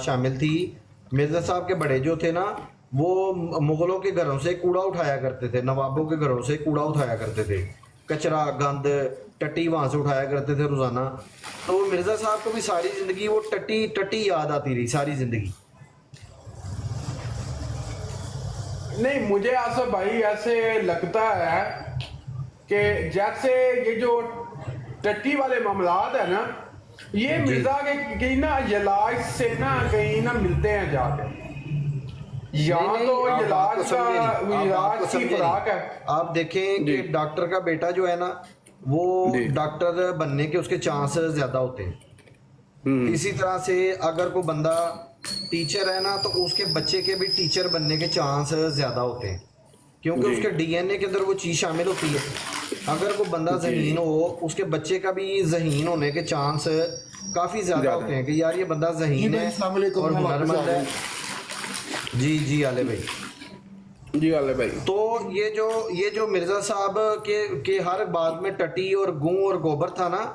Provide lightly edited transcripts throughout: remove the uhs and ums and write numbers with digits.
شامل تھی. مرزا صاحب کے بڑے جو تھے نا وہ مغلوں کے گھروں سے کوڑا اٹھایا کرتے تھے, نوابوں کے گھروں سے کوڑا اٹھایا کرتے تھے, کچرا گند ٹٹی وہاں سے اٹھایا کرتے تھے روزانہ. تو مرزا صاحب کو بھی ساری زندگی وہ ٹٹی ٹٹی یاد آتی رہی ساری زندگی. نہیں مجھے آصف بھائی ایسے لگتا ہے کہ جیسے یہ جو ٹٹی والے معاملات ہیں نا یہ جی مرزا کے کہیں نا علاج سے نا کہیں نہ ملتے ہیں جا کے, یا نہیں تو نہیں, آپ بات کو علاج کا سمجھے نہیں, آپ بات علاج کو کی سمجھے خوراک نہیں. ہے. آپ دیکھیں کہ جی ڈاکٹر کا بیٹا جو ہے نا وہ جی ڈاکٹر بننے کے اس کے چانس زیادہ ہوتے ہیں. اسی طرح سے اگر کوئی بندہ ٹیچر ہے نا تو اس کے بچے کے بھی ٹیچر بننے کے چانس زیادہ ہوتے ہیں, کیونکہ اس جی کے ڈی این اے کے اندر وہ چیز شامل ہوتی ہے. اگر کوئی بندہ ذہین جی ہو اس کے بچے کا بھی ذہین ہونے کے چانس کافی زیادہ زیادہ ہوتے ہیں کہ یار یہ بندہ جی ذہین بھائی ہے السلام علیکم, اور میں واپس آ ہنرمند گیا ہے. ہوں. جی جی عالے بھائی. جی غالب بھائی. تو یہ جو مرزا صاحب کے ہر بات میں ٹٹی اور گوں اور گوبر تھا نا,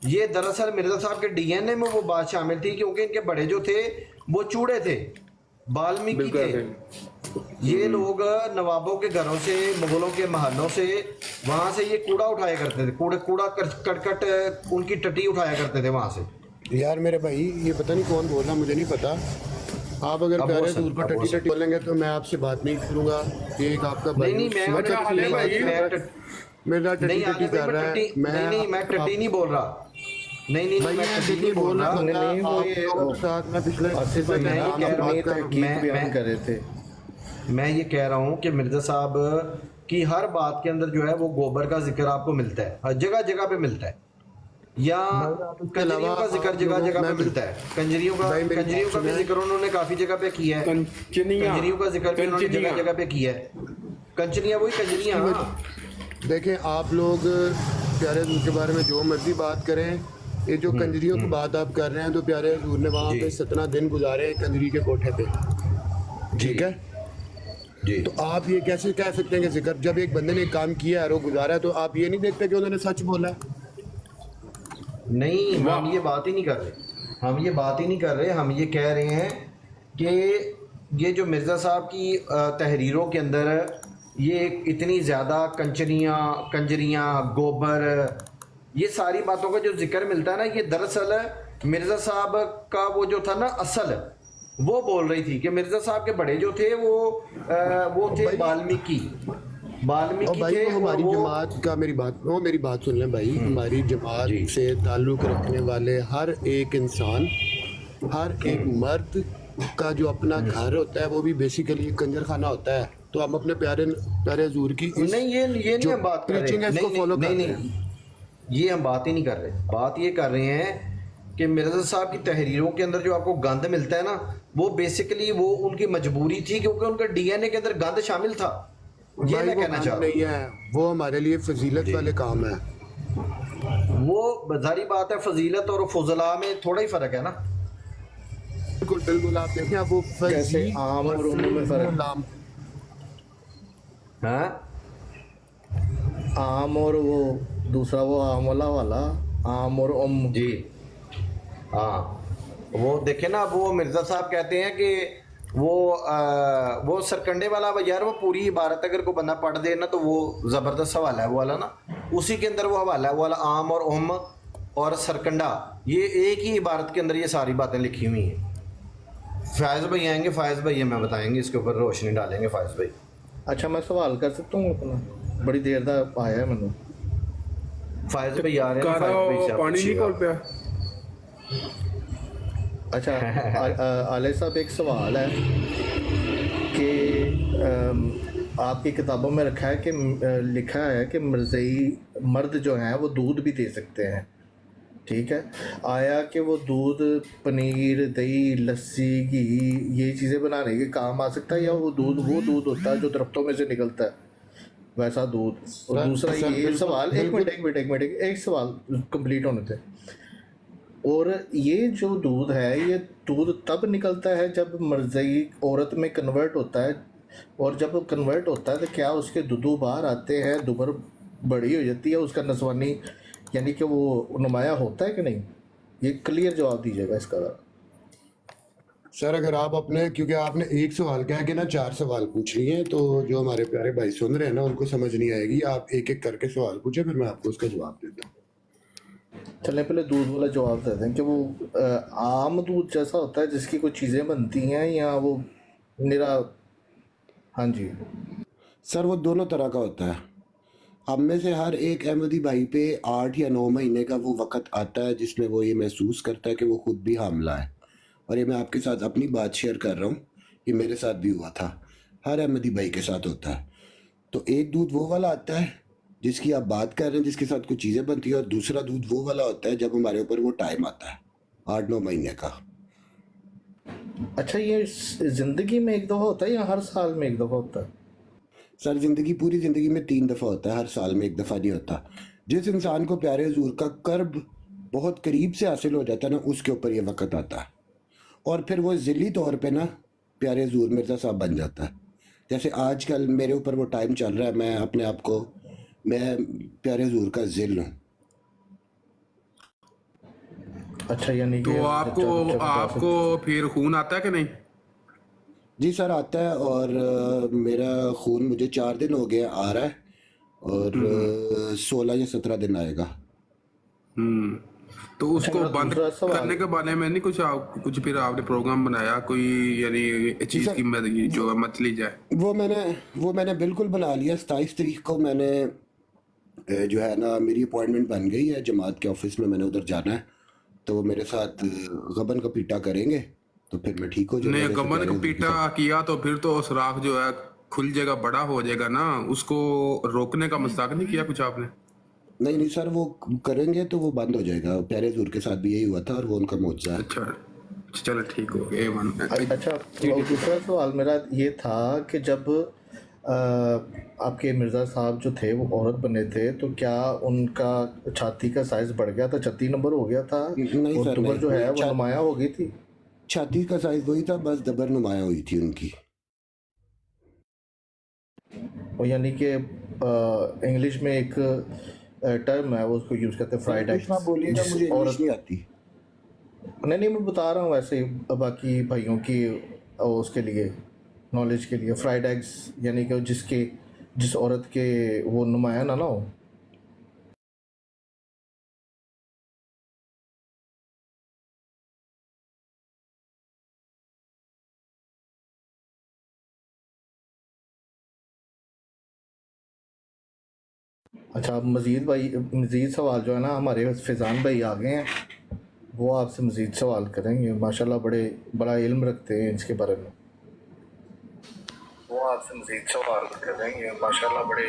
یہ دراصل مرزا صاحب کے ڈی این اے میں وہ بات شامل تھی, کیونکہ ان کے بڑے جو تھے وہ چوڑے تھے, بالمیکی بالکل تھے. ایسے یہ لوگ نوابوں کے گھروں سے, مغلوں کے محلوں سے, وہاں سے یہ کوڑا اٹھایا کرتے تھے, کوڑا کٹ کٹ ان کی ٹٹی اٹھایا کرتے تھے وہاں سے. یار میرے بھائی یہ پتہ نہیں کون بول رہا, مجھے نہیں پتا. آپ اگر ابو پیارے حسن, حضور پر ابو ٹٹی حسن. ٹٹی بولیں گے تو میں آپ سے بات نہیں کروں گا. ایک آپ کا نہیں بھائی نہیں, اس میں سمت اچھا سے عالے بات بھائی, کر رہا ہے, میرا ٹٹی نہیں ٹٹی عالے بھائی کر رہا ہے. نہیں نہیں, میں آپ ٹٹی نہیں بول رہا. نہیں نہیں نہیں, بھائی میں میں ٹٹی نہیں ٹٹی بول بول رہا. رہا تھا نہیں وہ آپ لوگوں کے ساتھ میں پچھلے آصف بھائی میں یہ جناب کہہ رہا اپنی ہوں, تحقیق بیان کر رہے تھے. میں یہ کہہ رہا ہوں کہ مرزا صاحب کی ہر بات کے اندر جو ہے وہ گوبر کا ذکر آپ کو ملتا ہے, ہر جگہ جگہ پہ ملتا ہے, یا بھائی آپ اس کے کنجریوں علاوہ کا ذکر آپ جگہ لوگوں جگہ میں پہ ملتا ہے. کنجریوں بھائی میری بات کا بھی سنیں. ذکر انہوں نے کافی جگہ پہ کیا ہے. کنچنیاں کنجریوں کا ذکر بھی انہوں نے جگہ کنچنیاں جگہ پہ کیا ہے. کنچنیاں وہی اس کنجریاں. کی وجہ دیکھیں, آپ لوگ پیارے حضور کے بارے میں جو مرضی بات کریں, یہ جو کنجریوں کی بات آپ کر رہے ہیں تو پیارے حضور نے وہاں جی پہ 17 دن گزارے ہیں کنجری کے کوٹھے پہ, جی ٹھیک ہے. جی. تو آپ یہ کیسے کہہ سکتے ہیں کہ ذکر, جب ایک بندے نے ایک کام کیا ہے اور وہ گزارا ہے, تو آپ یہ نہیں دیکھتے کہ انہوں نے سچ بولا ہے؟ نہیں, ہم واہ. یہ بات ہی نہیں کر رہے, ہم یہ بات ہی نہیں کر رہے. ہم یہ کہہ رہے ہیں کہ یہ جو مرزا صاحب کی تحریروں کے اندر یہ اتنی زیادہ کنجریاں گوبر, یہ ساری باتوں کا جو ذکر ملتا ہے نا, یہ دراصل مرزا صاحب کا وہ جو تھا نا اصل, وہ بول رہی تھی کہ مرزا صاحب کے بڑے جو تھے وہ تھے بھائی بالمیکی اور بھائی تھے, وہ اور ہماری وہ جماعت کا, میری بات سن لیں بھائی. ہماری جماعت جی سے تعلق رکھنے والے ہر ایک انسان, ہر ایک مرد کا جو اپنا گھر ہوتا ہے وہ بھی بیسیکلی ایک کنجر خانہ ہوتا ہے. تو ہم اپنے پیارے حضور کی اس نہیں, یہ نہیں جو ہم بات کر رہے. پریچنگ ہے اس کو نہیں فالو نہیں کر نہیں رہے نہیں, ہیں. یہ ہم بات ہی نہیں کر رہے. بات یہ کر رہے ہیں کہ مرزا صاحب کی تحریروں کے اندر جو آپ کو گند ملتا ہے نا, وہ بیسیکلی وہ ان کی مجبوری تھی, کیونکہ ان کا ڈی این اے کے اندر گند شامل تھا. یہ بھائی میں وہ کہنا چاہ گند رہا نہیں ہے, وہ ہمارے لیے ہوں. فضیلت جی, والے کام ہے. وہ ظاہری بات ہے, فضیلت اور فضلاء میں تھوڑا ہی فرق ہے نا. بالکل بالکل, آپ دیکھیں اب وہ کیسے فضیل عام اور اور عموم میں فرق, لام. ہاں, عام اور وہ دوسرا وہ عاملہ والا, عام اور جی ہاں. وہ دیکھیں نا, وہ مرزا صاحب کہتے ہیں کہ وہ سرکنڈے والا یار, وہ پوری عبارت اگر کوئی بندہ پڑھ دے نا تو وہ زبردست حوالہ ہے وہ والا نا, اسی کے اندر وہ حوالہ ہے وہ والا, عام اور ام اور سرکنڈا, یہ ایک ہی عبارت کے اندر یہ ساری باتیں لکھی ہوئی ہیں. فائز بھائی آئیں گے, فائز بھائی ہمیں بتائیں گے, اس کے اوپر روشنی ڈالیں گے فائز بھائی. اچھا میں سوال کر سکتا ہوں اپنا, بڑی دیر دا آیا ہے میں نے. فائز بھائی آ رہے ہیں, فائز بھائی کارا سے آپ پانی نہیں پوچھیے کھول گا. پیا. اچھا عالیہ صاحب ایک سوال ہے کہ آپ کی کتابوں میں رکھا ہے کہ لکھا ہے کہ مرزئی مرد جو ہیں وہ دودھ بھی دے سکتے ہیں, ٹھیک ہے. آیا کہ وہ دودھ پنیر, دہی, لسی, گھی یہ چیزیں بنانے کے کام آ سکتا ہے, یا وہ دودھ ہوتا ہے جو درختوں میں سے نکلتا ہے ویسا دودھ؟ اور دوسرا سر یہ بالکل سوال, ایک سوال کمپلیٹ ہونے تھے. اور یہ جو دودھ ہے, یہ دودھ تب نکلتا ہے جب مرزئی عورت میں کنورٹ ہوتا ہے, اور جب کنورٹ ہوتا ہے تو کیا اس کے دودھ باہر آتے ہیں, دوبر بڑی ہو جاتی ہے اس کا نسوانی, یعنی کہ وہ نمایاں ہوتا ہے کہ نہیں؟ یہ کلیئر جواب دیجیے گا اس کا. सर अगर आप अपने, क्योंकि आपने एक सवाल कह के ना 4 सवाल पूछ लिए हैं, तो जो हमारे प्यारे भाई सुन रहे हैं ना उनको समझ नहीं आएगी। आप एक एक करके सवाल पूछे, फिर मैं आपको उसका जवाब देता हूँ। चलें पहले दूध वाला जवाब देते हैं कि वो आम दूध जैसा होता है जिसकी कोई चीज़ें बनती हैं, या वो निरा? हाँ जी। सर वो दोनों तरह का होता है। हम में से हर एक अहमदी भाई पे 8 या 9 महीने का वो वक़्त आता है जिसमें वो ये महसूस करता है कि वो खुद भी हामला है। और ये मैं आपके साथ अपनी बात शेयर कर रहा हूँ, ये मेरे साथ भी हुआ था, हर अहमदी भाई के साथ होता है। तो एक दूध वो वाला आता है जिसकी आप बात कर रहे हैं, जिसके साथ कुछ चीज़ें बनती है, और दूसरा दूध वो वाला होता है जब हमारे ऊपर वो टाइम आता है 8-9 महीने का। अच्छा, ये ज़िंदगी में एक दफ़ा होता है या हर साल में एक दफ़ा होता है? सर ज़िंदगी, पूरी ज़िंदगी में 3 दफ़ा होता है, हर साल में 1 दफ़ा नहीं होता। जिस इंसान को प्यारे हुजूर का कर्ब बहुत करीब से हासिल हो जाता है ना, उसके ऊपर ये वक़्त आता है, और फिर वो ज़िली तौर पे ना प्यारे हुजूर मिर्ज़ा साहब बन जाता है। जैसे आजकल मेरे ऊपर वो टाइम चल रहा है, मैं अपने आप को, मैं प्यारे हुजूर का ज़िल हूँ। अच्छा, यानी कि तो आपको फिर खून आता है कि नहीं? जी सर आता है, और मेरा खून मुझे 4 दिन हो गए आ रहा है, और 16 या 17 दिन आएगा। तो उसको मेरा बंद दूसरा सवाल- करने के बारे में नहीं कुछ फिर आपने प्रोग्राम बनाया कोई, यानी चीज की जो है मत ली जाए? वो मैंने बिल्कुल बना लिया। 27 तारीख को मैंने जो है ना, मेरी अपॉइंटमेंट बन गई है जमात के ऑफिस में, मैंने उधर जाना है। तो वो मेरे साथ गबन का पीटा करेंगे, तो फिर मैं ठीक हो जाऊंगा। नहीं, जैसे गबन प्यारे को हुजूर के पीटा साथ। किया तो फिर तो सुराख जो है खुल जाएगा, बड़ा हो जाएगा ना, उसको रोकने का मजाक नहीं किया कुछ आपने? नहीं नहीं सर, वो करेंगे तो वो बंद हो जाएगा। प्यारे हुजूर के साथ भी यही हुआ था, और वो उनका मुआवजा है। अच्छा, चलो ठीक हो गया। अच्छा, और दूसरा सवाल मेरा ये था कि जब आपके मिर्ज़ा साहब जो थे वो औरत बने थे, तो क्या उनका छाती का साइज़ बढ़ गया था, 36 नंबर हो गया था, नहीं और सर, दुबर जो है वो नहीं, नुमायाँ हो गई थी? छाती का साइज वही था, बस दबर नुमाया हुई थी उनकी। और यानी कि इंग्लिश में एक टर्म है वो उसको यूज़ करते हैं, फ्राइड कुछ ना एग्स। बोलिएगा, मुझे इंग्लिश नहीं आती। नहीं, मैं बता रहा हूँ ऐसे ही बाकी भाइयों की उसके लिए नॉलेज के लिए। फ्राइड एग्स यानी कि जिस औरत के वो नुमाया ना हो। अच्छा, अब मज़ीद सवाल जो है ना, हमारे फैज़ान भाई आ गए हैं, वो आपसे मज़ीद सवाल करेंगे। माशाल्लाह बड़ा इल्म रखते हैं इसके बारे में। वो आपसे मज़ीद सवाल करेंगे, माशाल्लाह बड़े।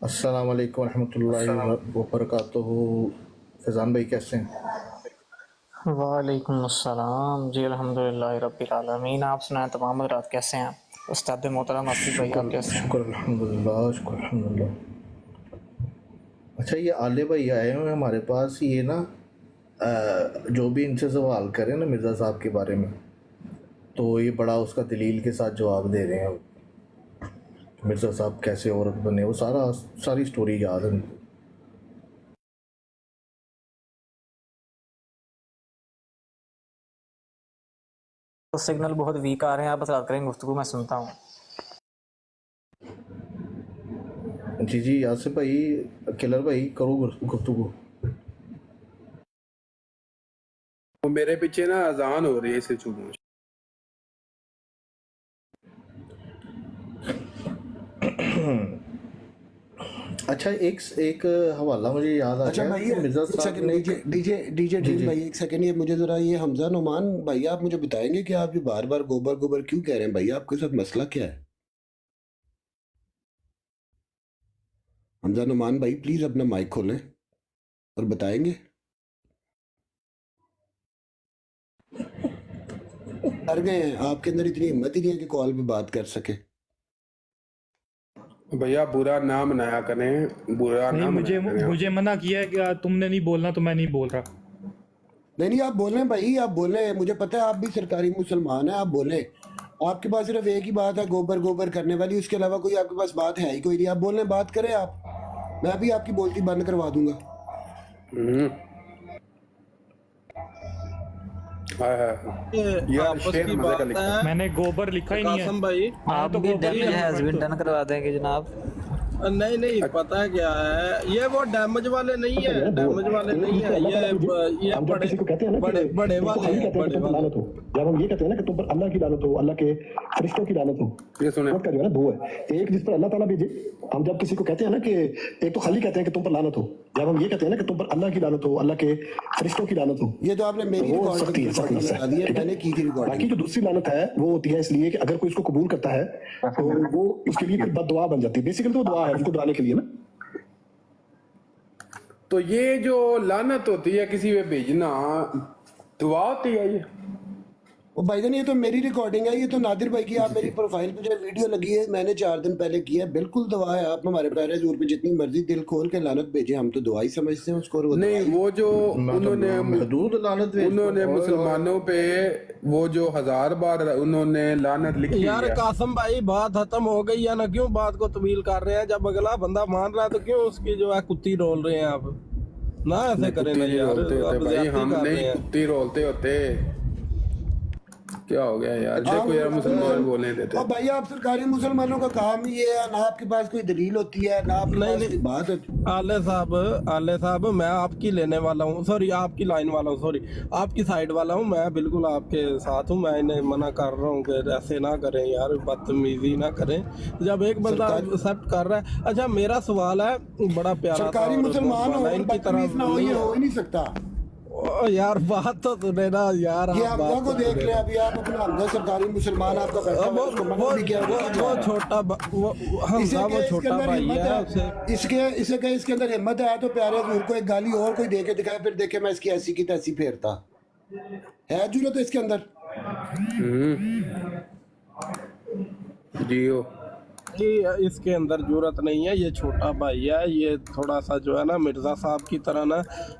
अस्सलाम वालेकुम रहमतुल्लाहि व बरकातुहू। फैज़ान भाई कैसे हैं? वालेकुम अस्सलाम जी, अल्हम्दुलिल्लाह रब्बिल आलमीन। आप सुनाएं तमाम हज़रात कैसे हैं? उस्ताद मोहतरम आसिफ भाई आप कैसे हैं? शुक्र अल्हम्दुलिल्लाह, शुक्र अल्हम्दुलिल्लाह। अच्छा, ये आले भाई आए हुए हैं हमारे पास, ये ना जो भी इनसे सवाल करें ना मिर्ज़ा साहब के बारे में, तो ये बड़ा उसका दलील के साथ जवाब दे रहे हैं। मिर्ज़ा साहब कैसे औरत बने, वो सारी स्टोरी याद है उनको। तो सिग्नल बहुत वीक आ रहे हैं, आप बता करें गुफ्तगू मैं सुनता हूँ। जी आसिफ भाई, किलर भाई, करो गुफ्तगू। वो मेरे पीछे ना अजान हो रही है, इसे चुप। अच्छा, एक हवाला मुझे याद आ अच्छा गया भाई, कि मिर्ज़ा एक साहब सेकंड, ने डीजे भाई एक सेकंड, ये मुझे जरा, ये हमजा नुमान भाई, आप मुझे बताएंगे कि आप ये बार बार गोबर गोबर क्यों कह रहे हैं भाई? आपके साथ मसला क्या है? हमजा नुमान भाई प्लीज अपना माइक खोलें और बताएंगे। डर गए हैं? आपके अंदर इतनी हिम्मत ही नहीं है कि कॉल पे बात कर सके? भैया बुरा ना मनाया करें, बुरा नहीं, ना मनाया करें। मुझे मना किया है कि तुमने नहीं बोलना, तो मैं नहीं बोल रहा। नहीं, आप बोलें भाई, आप बोलें। मुझे पता है आप भी सरकारी मुसलमान हैं, आप बोलें। आपके पास सिर्फ एक ही बात है गोबर गोबर करने वाली, उसके अलावा कोई आपके पास बात है ही कोई नहीं। आप बोलें, बात करें आप, मैं भी आपकी बोलती बंद करवा दूंगा। हाय हाय यार आपस शेर की मजे का बात लिखा है मैंने गोबर लिखा ही नहीं है। कासम भाई। आप तो भी गोबर ही डैमेज है हैज बीन तो। डन करवा देंगे जनाब। नहीं नहीं, पता है क्या है, ये वो डैमेज वाले नहीं है, डैमेज वाले नहीं है, ये हम जब किसी को कहते हैं ना बड़े कि बड़े एक तो वाले खाली हैं, कहते हैं बड़े कि तुम पर वाले। लानत हो, जब हम ये कहते हैं ना कि तुम पर अल्लाह की लानत हो, अल्लाह के फरिश्तों की लानत हो, ये सुने का जो है ना दो है, एक जिस पर अल्लाह ताला भेजे। हम जब किसी को कहते हैं ना कि एक तो खाली कहते हैं कि तुम पर लानत हो, जब हम ये कहते हैं ना कि तुम पर अल्लाह की लानत हो, अल्लाह के फरिश्तों की लानत हो, ये तो आपने मेरी वो सख्ती है, सख्ती बता दी है, है। मैंने की थी बाकी रिकॉर्डिंग। जो दूसरी लानत है वो होती है इसलिए कि अगर कोई इसको कबूल करता है तो वो उसके लिए फिर बददुआ बन जाती है। बेसिकली तो दुआ है उसको डराने के लिए ना। तो ये जो लानत होती है किसी पे भेजना दुआ होती है ये? वो भाईजान ये तो मेरी रिकॉर्डिंग है, ये तो नादिर भाई की, आप मेरी प्रोफाइल पे जो वीडियो लगी है मैंने 4 दिन पहले की है, बिल्कुल दुआ है। आप हमारे प्यारे हजूर पे जितनी मर्जी दिल खोल के लानत भेजे, हम तो दुआ ही समझते हैं उसको। और वो नहीं वो जो उन्होंने महदूद लानत भेज- उन्होंने मुसलमानों पे वो जो 1000 बार उन्होंने लानत लिखी यार है। कासम भाई बात खत्म हो गई है ना, क्यों बात को तवील कर रहे हैं? जब अगला बंदा मान रहा है तो क्यों उसकी जो है कुत्ती रोल रहे हैं आप? ना ऐसे करें ना कुत्ती यार, रोलते होते आप भाई, ज्यादती हम कर रहे नहीं हैं। कुत्ती रोलते होते। क्या हो गया यार, देखो यार मुसलमान बोलने देते। और भाई आप सरकारी मुसलमानों का काम ही ये है, ना आपके पास कोई दलील होती है ना आपके नहीं, पास नहीं। कोई बात होती। आले साहब मैं आपकी लेने वाला हूँ, सॉरी आपकी लाइन वाला हूँ, सॉरी आपकी साइड वाला हूँ, मैं बिल्कुल आपके साथ हूँ। मैं इन्हें मना कर रहा हूँ कि ऐसे ना करें यार, बदतमीजी ना करें जब एक बंदा एक्सेप्ट कर रहा है। अच्छा मेरा सवाल है, बड़ा प्यारा सा सरकारी और मुसलमान हो बहुत और इनकी बदतमीज ना हो, ये हो ही नहीं सकता। ओ यार बात तो सुने ना यार, ये आप हमजा बात को तो देख सुने। ले, अभी आप अपना हमजा सरकारी मुसलमान आपका बैठा हुआ है, उसको मना भी किया हुआ है। वो छोटा हमजा वो छोटा भाई है उसे। इसके अंदर हिम्मत है तो प्यारे हजूर को एक गाली और कोई दे के दिखाए, फिर देखे मैं इसकी ऐसी की तैसी फेरता है। जरूरत है इसके अंदर। जियो जी इसके अंदर जरूरत नहीं है, ये छोटा भाई है, ये थोड़ा सा जो है ना मिर्ज़ा साहब की तरह ना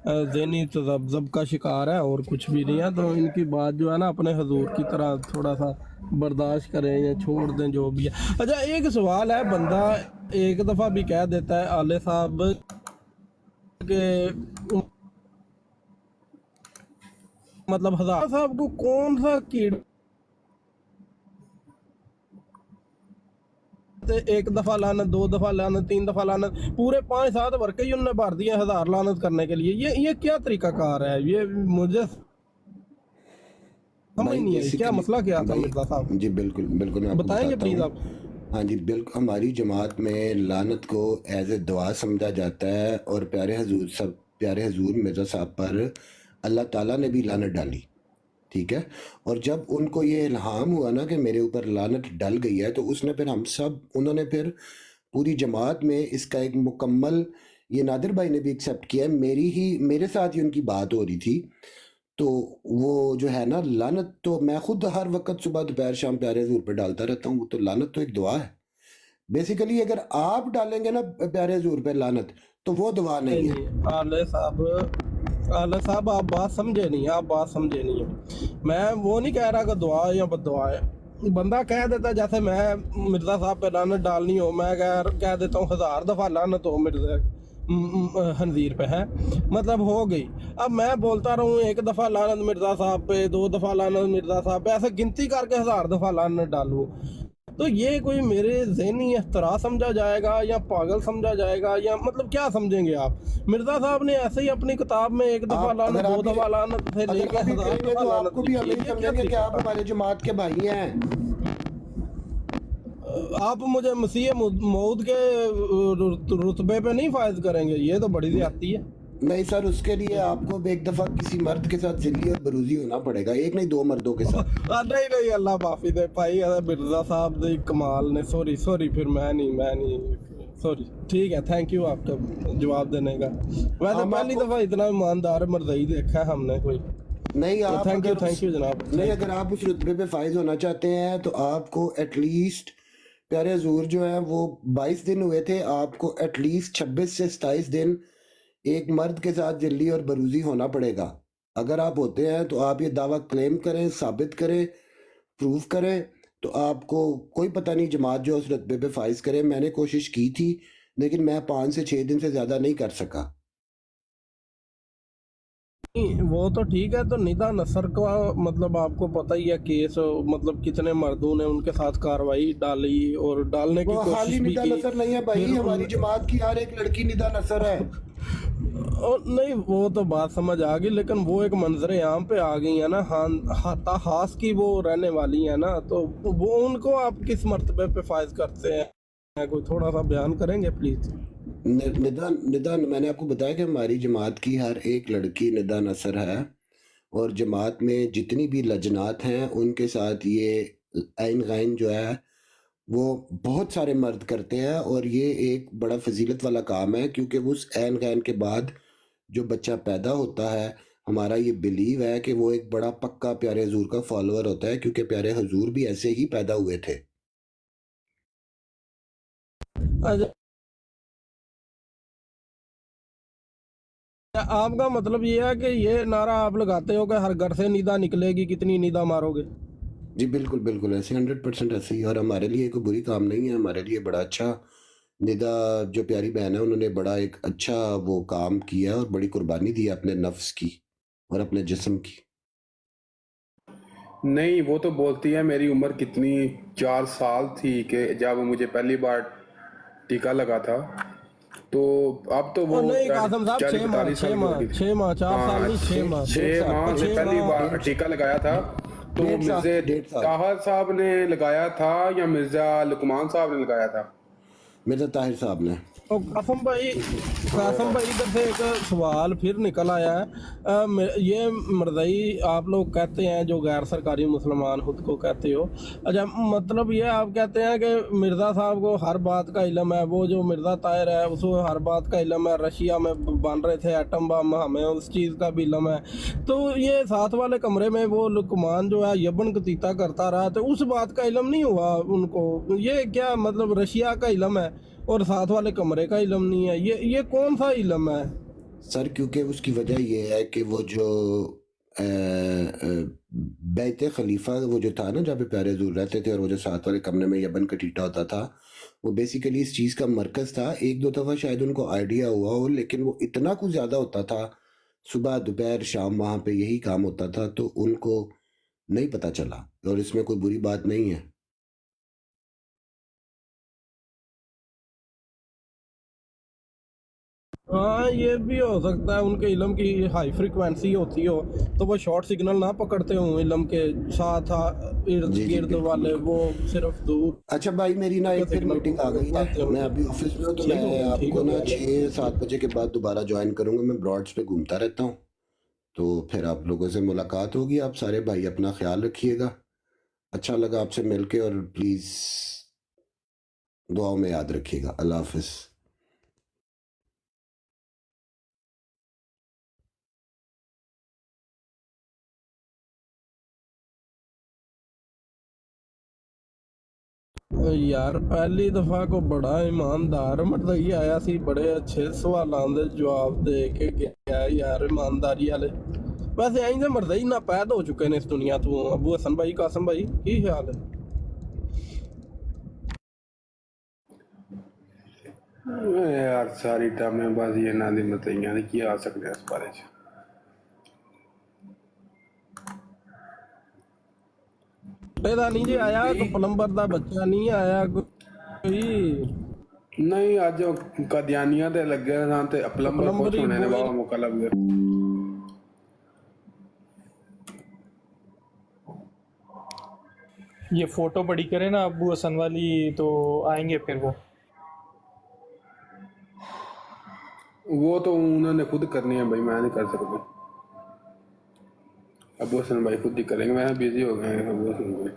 ज़हनी तज़ब्ज़ुब का शिकार है और कुछ भी नहीं है। तो इनकी बात जो है ना अपने हजूर की तरह थोड़ा सा बर्दाश्त करें या छोड़ दें जो भी है। अच्छा एक सवाल है, बंदा एक दफ़ा भी कह देता है आले साहब के मतलब हज़ार साहब को कौन सा कीड़ा एक दफा लानत, 2 दफा लानत, 3 दफा लानत, पूरे 5-7 वर्के ही उन्होंने भर दिए 1000 लानत करने के लिए। ये क्या तरीका कार है? ये मुझे समझ नहीं है क्या मसला क्या था मिर्जा साहब? जी बिल्कुल बिल्कुल, मैं आपको बताएंगे बताता प्लीज हूँ। आप। हाँ जी बिल्कुल, हमारी जमात में लानत को एज ए दुआ समझा जाता है और प्यारे हजूर मिर्ज़ा साहब पर अल्लाह ताला ने भी लानत डाली, ठीक है। और जब उनको ये इल्हाम हुआ ना कि मेरे ऊपर लानत डल गई है, तो उसने फिर उन्होंने फिर पूरी जमात में इसका एक मुकम्मल, ये नादिर भाई ने भी एक्सेप्ट किया, मेरे साथ ही उनकी बात हो रही थी। तो वो जो है ना लानत, तो मैं खुद हर वक्त सुबह दोपहर शाम प्यारे हजूर पे डालता रहता हूँ। तो लानत तो एक दुआ है बेसिकली। अगर आप डालेंगे ना प्यारे हजूर पे लानत, तो वो दुआ नहीं है। आले साहब आप बात समझे नहीं, आप बात समझे नहीं है। मैं वो नहीं कह रहा कि दुआ या बददुआ है। बंदा कह देता है, जैसे मैं मिर्ज़ा साहब पे लानत डालनी हो, मैं कह देता हूँ 1000 दफ़ा लानत हो मिर्ज़ा खंजीर पे है, मतलब हो गई। अब मैं बोलता रहूँ 1 दफ़ा लानत मिर्ज़ा साहब पे, 2 दफ़ा लानत मिर्ज़ा साहब पे, ऐसे गिनती करके 1000 दफ़ा लानत डालूँ, तो ये कोई मेरे ज़हनी एख्तरा समझा जाएगा या पागल समझा जाएगा, या मतलब क्या समझेंगे आप? मिर्ज़ा साहब ने ऐसे ही अपनी किताब में 1 दफ़ा लानत, 2 दफ़ा लानत से लेकर 1000 दफ़ा तो लानत आपको भी हम नहीं समझेंगे कि आप हमारे जमात के भाई हैं। आप मुझे मसीह मौद के रुतबे पे नहीं फायद करेंगे, ये तो बड़ी ज़्यादती है। नहीं सर, उसके लिए आपको एक दफा किसी मर्द के साथ जिल्ली और बरूजी होना पड़ेगा, एक नहीं 2 मर्दों के साथ। नहीं अल्लाह माफी दे भाई, मिर्ज़ा साहब दे कमाल ने, सॉरी फिर मैं नहीं सॉरी, ठीक है, थैंक यू आपका जवाब देने का। वैसे पहली दफ़ा इतना ईमानदार मर्दई देखा है हमने कोई नहीं। तो आप थैंक यू जनाब। नहीं, अगर आप उस रुतबे पे फाइज होना चाहते हैं तो आपको एटलीस्ट प्यारे हजूर जो है वो 22 दिन हुए थे, आपको एटलीस्ट 26 से 27 दिन एक मर्द के साथ जिल्ली और बरूजी होना पड़ेगा। अगर आप होते हैं तो आप ये दावा क्लेम करें, साबित करें, प्रूफ करें, तो आपको कोई पता नहीं जमात जो उस रुतबे पे फाइज करे। मैंने कोशिश की थी लेकिन मैं 5 से 6 दिन से ज़्यादा नहीं कर सका। वो तो ठीक है, तो निदा नसर का मतलब आपको पता ही है केस, मतलब कितने मर्दों ने उनके साथ कार्रवाई डाली और डालने की वो कोशिश खाली भी निदा की। नसर नहीं है भाई, फिर हमारी जमात की हर एक लड़की निदा नसर है। और नहीं, वो तो बात समझ आ गई, लेकिन वो एक मंजर आम पे आ गई है ना, हाता हास की वो रहने वाली है ना, तो वो उनको आप किस मर्तबे पे फायज करते हैं, कोई थोड़ा सा बयान करेंगे प्लीज? निदा निदा मैंने आपको बताया कि हमारी जमात की हर एक लड़की निदा नसर है, और जमात में जितनी भी लजनात हैं उनके साथ ये आइन गाइन जो है वो बहुत सारे मर्द करते हैं, और ये एक बड़ा फजीलत वाला काम है, क्योंकि उस आइन गाइन के बाद जो बच्चा पैदा होता है, हमारा ये बिलीव है कि वो एक बड़ा पक्का प्यारे हजूर का फॉलोअर होता है, क्योंकि प्यारे हजूर भी ऐसे ही पैदा हुए थे। अच्छा, आपका मतलब ये है कि ये नारा आप लगाते हो कि हर घर से निदा निकलेगी, कितनी निदा मारोगे? जी बिल्कुल बिल्कुल ऐसे, 100% ऐसे ही। और हमारे लिए कोई बुरी काम नहीं है, हमारे लिए बड़ा अच्छा निदा जो प्यारी बहन है उन्होंने बड़ा एक अच्छा वो काम किया है और बड़ी कुर्बानी दी है अपने नफ्स की और अपने जिस्म की। नहीं, वो तो बोलती है मेरी उम्र कितनी 4 साल थी कि जब मुझे पहली बार टीका लगा था, तो अब तो वो और नहीं कासम साहब, 40-45 साल की हो गई थी। 6 माह 4 साल हाँ, नहीं, 6 माह। 6 माह डेढ़ से साल पहली बार डेढ़ टीका लगाया था। तो डेढ़ साल मिर्जे डेढ़ साल ताहर साहब ने लगाया था या मिर्जा लुकमान साहब ने लगाया था? मिर्जा ताहिर साहब ने। तो कासम भाई इधर से एक सवाल फिर निकल आया है। ये मरदई आप लोग कहते हैं, जो गैर सरकारी मुसलमान खुद को कहते हो, अच्छा मतलब ये आप कहते हैं कि मिर्ज़ा साहब को हर बात का इल्म है, वो जो मिर्ज़ा ताहिर है उसको हर बात का इल्म है, रशिया में बन रहे थे एटम बम, हमें उस चीज़ का भी इल्म है, तो ये साथ वाले कमरे में वो लुकमान जो है यबन कतीता करता रहा, तो उस बात का इल्म नहीं हुआ उनको? ये क्या मतलब रशिया का इल्म है और साथ वाले कमरे का इल्म नहीं है? ये कौन सा इल्म है? सर क्योंकि उसकी वजह ये है कि वो जो बैत खलीफा वो जो था ना, जहाँ पे प्यारे हजूर रहते थे और वो जो साथ वाले कमरे में यबन का टीटा होता था, वो बेसिकली इस चीज़ का मरकज़ था। एक दो दफ़ा शायद उनको आइडिया हुआ हो, लेकिन वो इतना कुछ ज़्यादा होता था, सुबह दोपहर शाम वहाँ पे यही काम होता था, तो उनको नहीं पता चला, और इसमें कोई बुरी बात नहीं है। हाँ, ये भी हो सकता है उनके इल्म की हाई फ्रिक्वेंसी होती हो, तो वो शॉर्ट सिग्नल ना पकड़ते हों इल्म के साथ, इर्द जी जी गिर्द बिल्कुल वाले, बिल्कुल। वो सिर्फ दूर अच्छा भाई, मेरी ना के एक फिर सिग्नल मीटिंग आ गई पकड़ते है, मैं होंगे। अभी ऑफिस में हूँ, तो ठीक हो मैं गया, ठीक आपको हो ना गया। 6-7 बजे के बाद दोबारा ज्वाइन करूँगा। मैं ब्रॉड्स पे घूमता रहता हूँ, तो फिर आप लोगों से मुलाकात होगी। आप सारे भाई अपना ख्याल रखिएगा। अच्छा लगा आपसे मिलके, और प्लीज़ दुआओं में याद रखिएगा। अल्लाह हाफिज़। यार पहली दफा को बड़ा ईमानदार मरदई आया सी, बड़े अच्छे सवालों के जवाब दे के गया यार, ईमानदारी वाले। वैसे आई मरदई ना पैद हो चुके ने इस दुनिया तो। अबू हसन भाई, कासम भाई, की ख्याल है? यार सारी टामेबाजी ਇਹਨਾਂ ਦੀ ਮਤਈਆਂ ਦੀ ਕੀ ਆ ਸਕਦੇ ਇਸ ਬਾਰੇ 'ਚ। बेटा नहीं जी आया, कोई प्लम्बर दा बच्चा नहीं आया कोई? ਨਹੀਂ ਅੱਜ ਉਹ ਕਾਦੀਆਨੀਆਂ ਤੇ ਲੱਗੇ ਸਨ ਤੇ ਪਲੰਬਰ ਖੁਸ਼ प्लम्बरी ਹੋਣੇ ਨੇ, बॉय ਵਾਵਾ ਮੌਕਾ ਲੱਭ ਗਿਆ। ये फोटो बड़ी करे ना अब्बू हसन वाली, तो आएंगे फिर वो। वो तो उन्होंने खुद करनी है भाई, मैं नहीं कर सकता। अबू हसन भाई खुद ही करेंगे, मैं बिजी हो गए हैं अबू हसन भाई।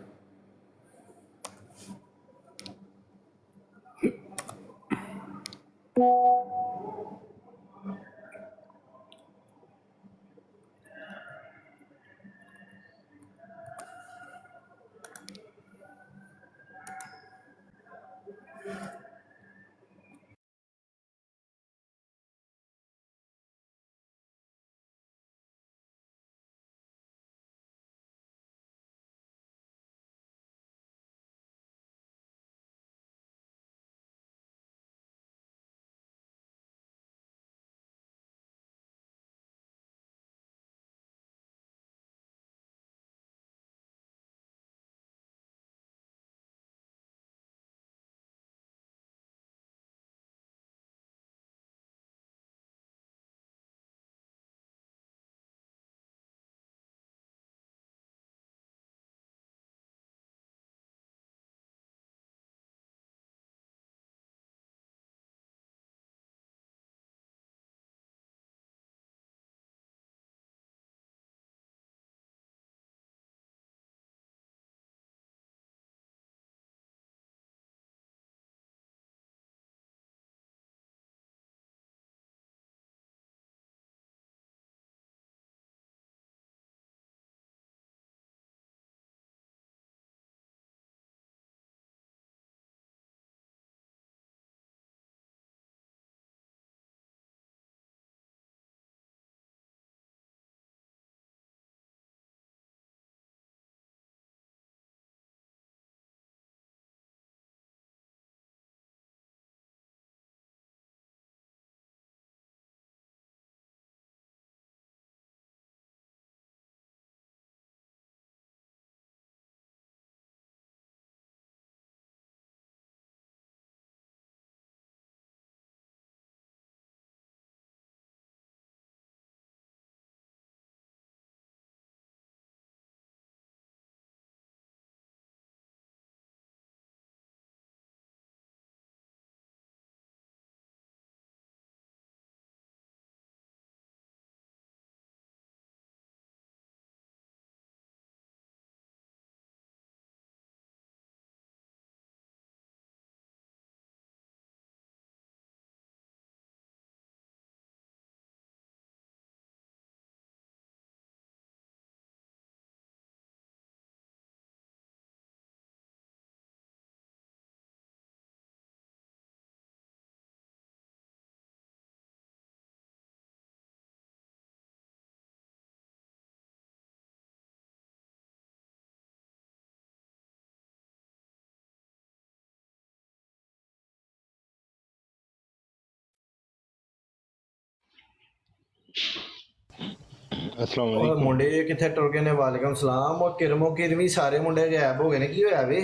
अस्सलाम ਉਹ वालेकुम। ਮੁੰਡੇ ਕਿੱਥੇ ਟੁਰ ਗਏ ਨੇ? ਵਾਲੇਕਮ ਸਲਾਮ। ਉਹ ਕਿਰਮੋ ਕਿਰਮੀ ਸਾਰੇ ਮੁੰਡੇ ਗਾਇਬ ਹੋ ਗਏ ਨੇ, ਕੀ ਹੋਇਆ ਵੇ?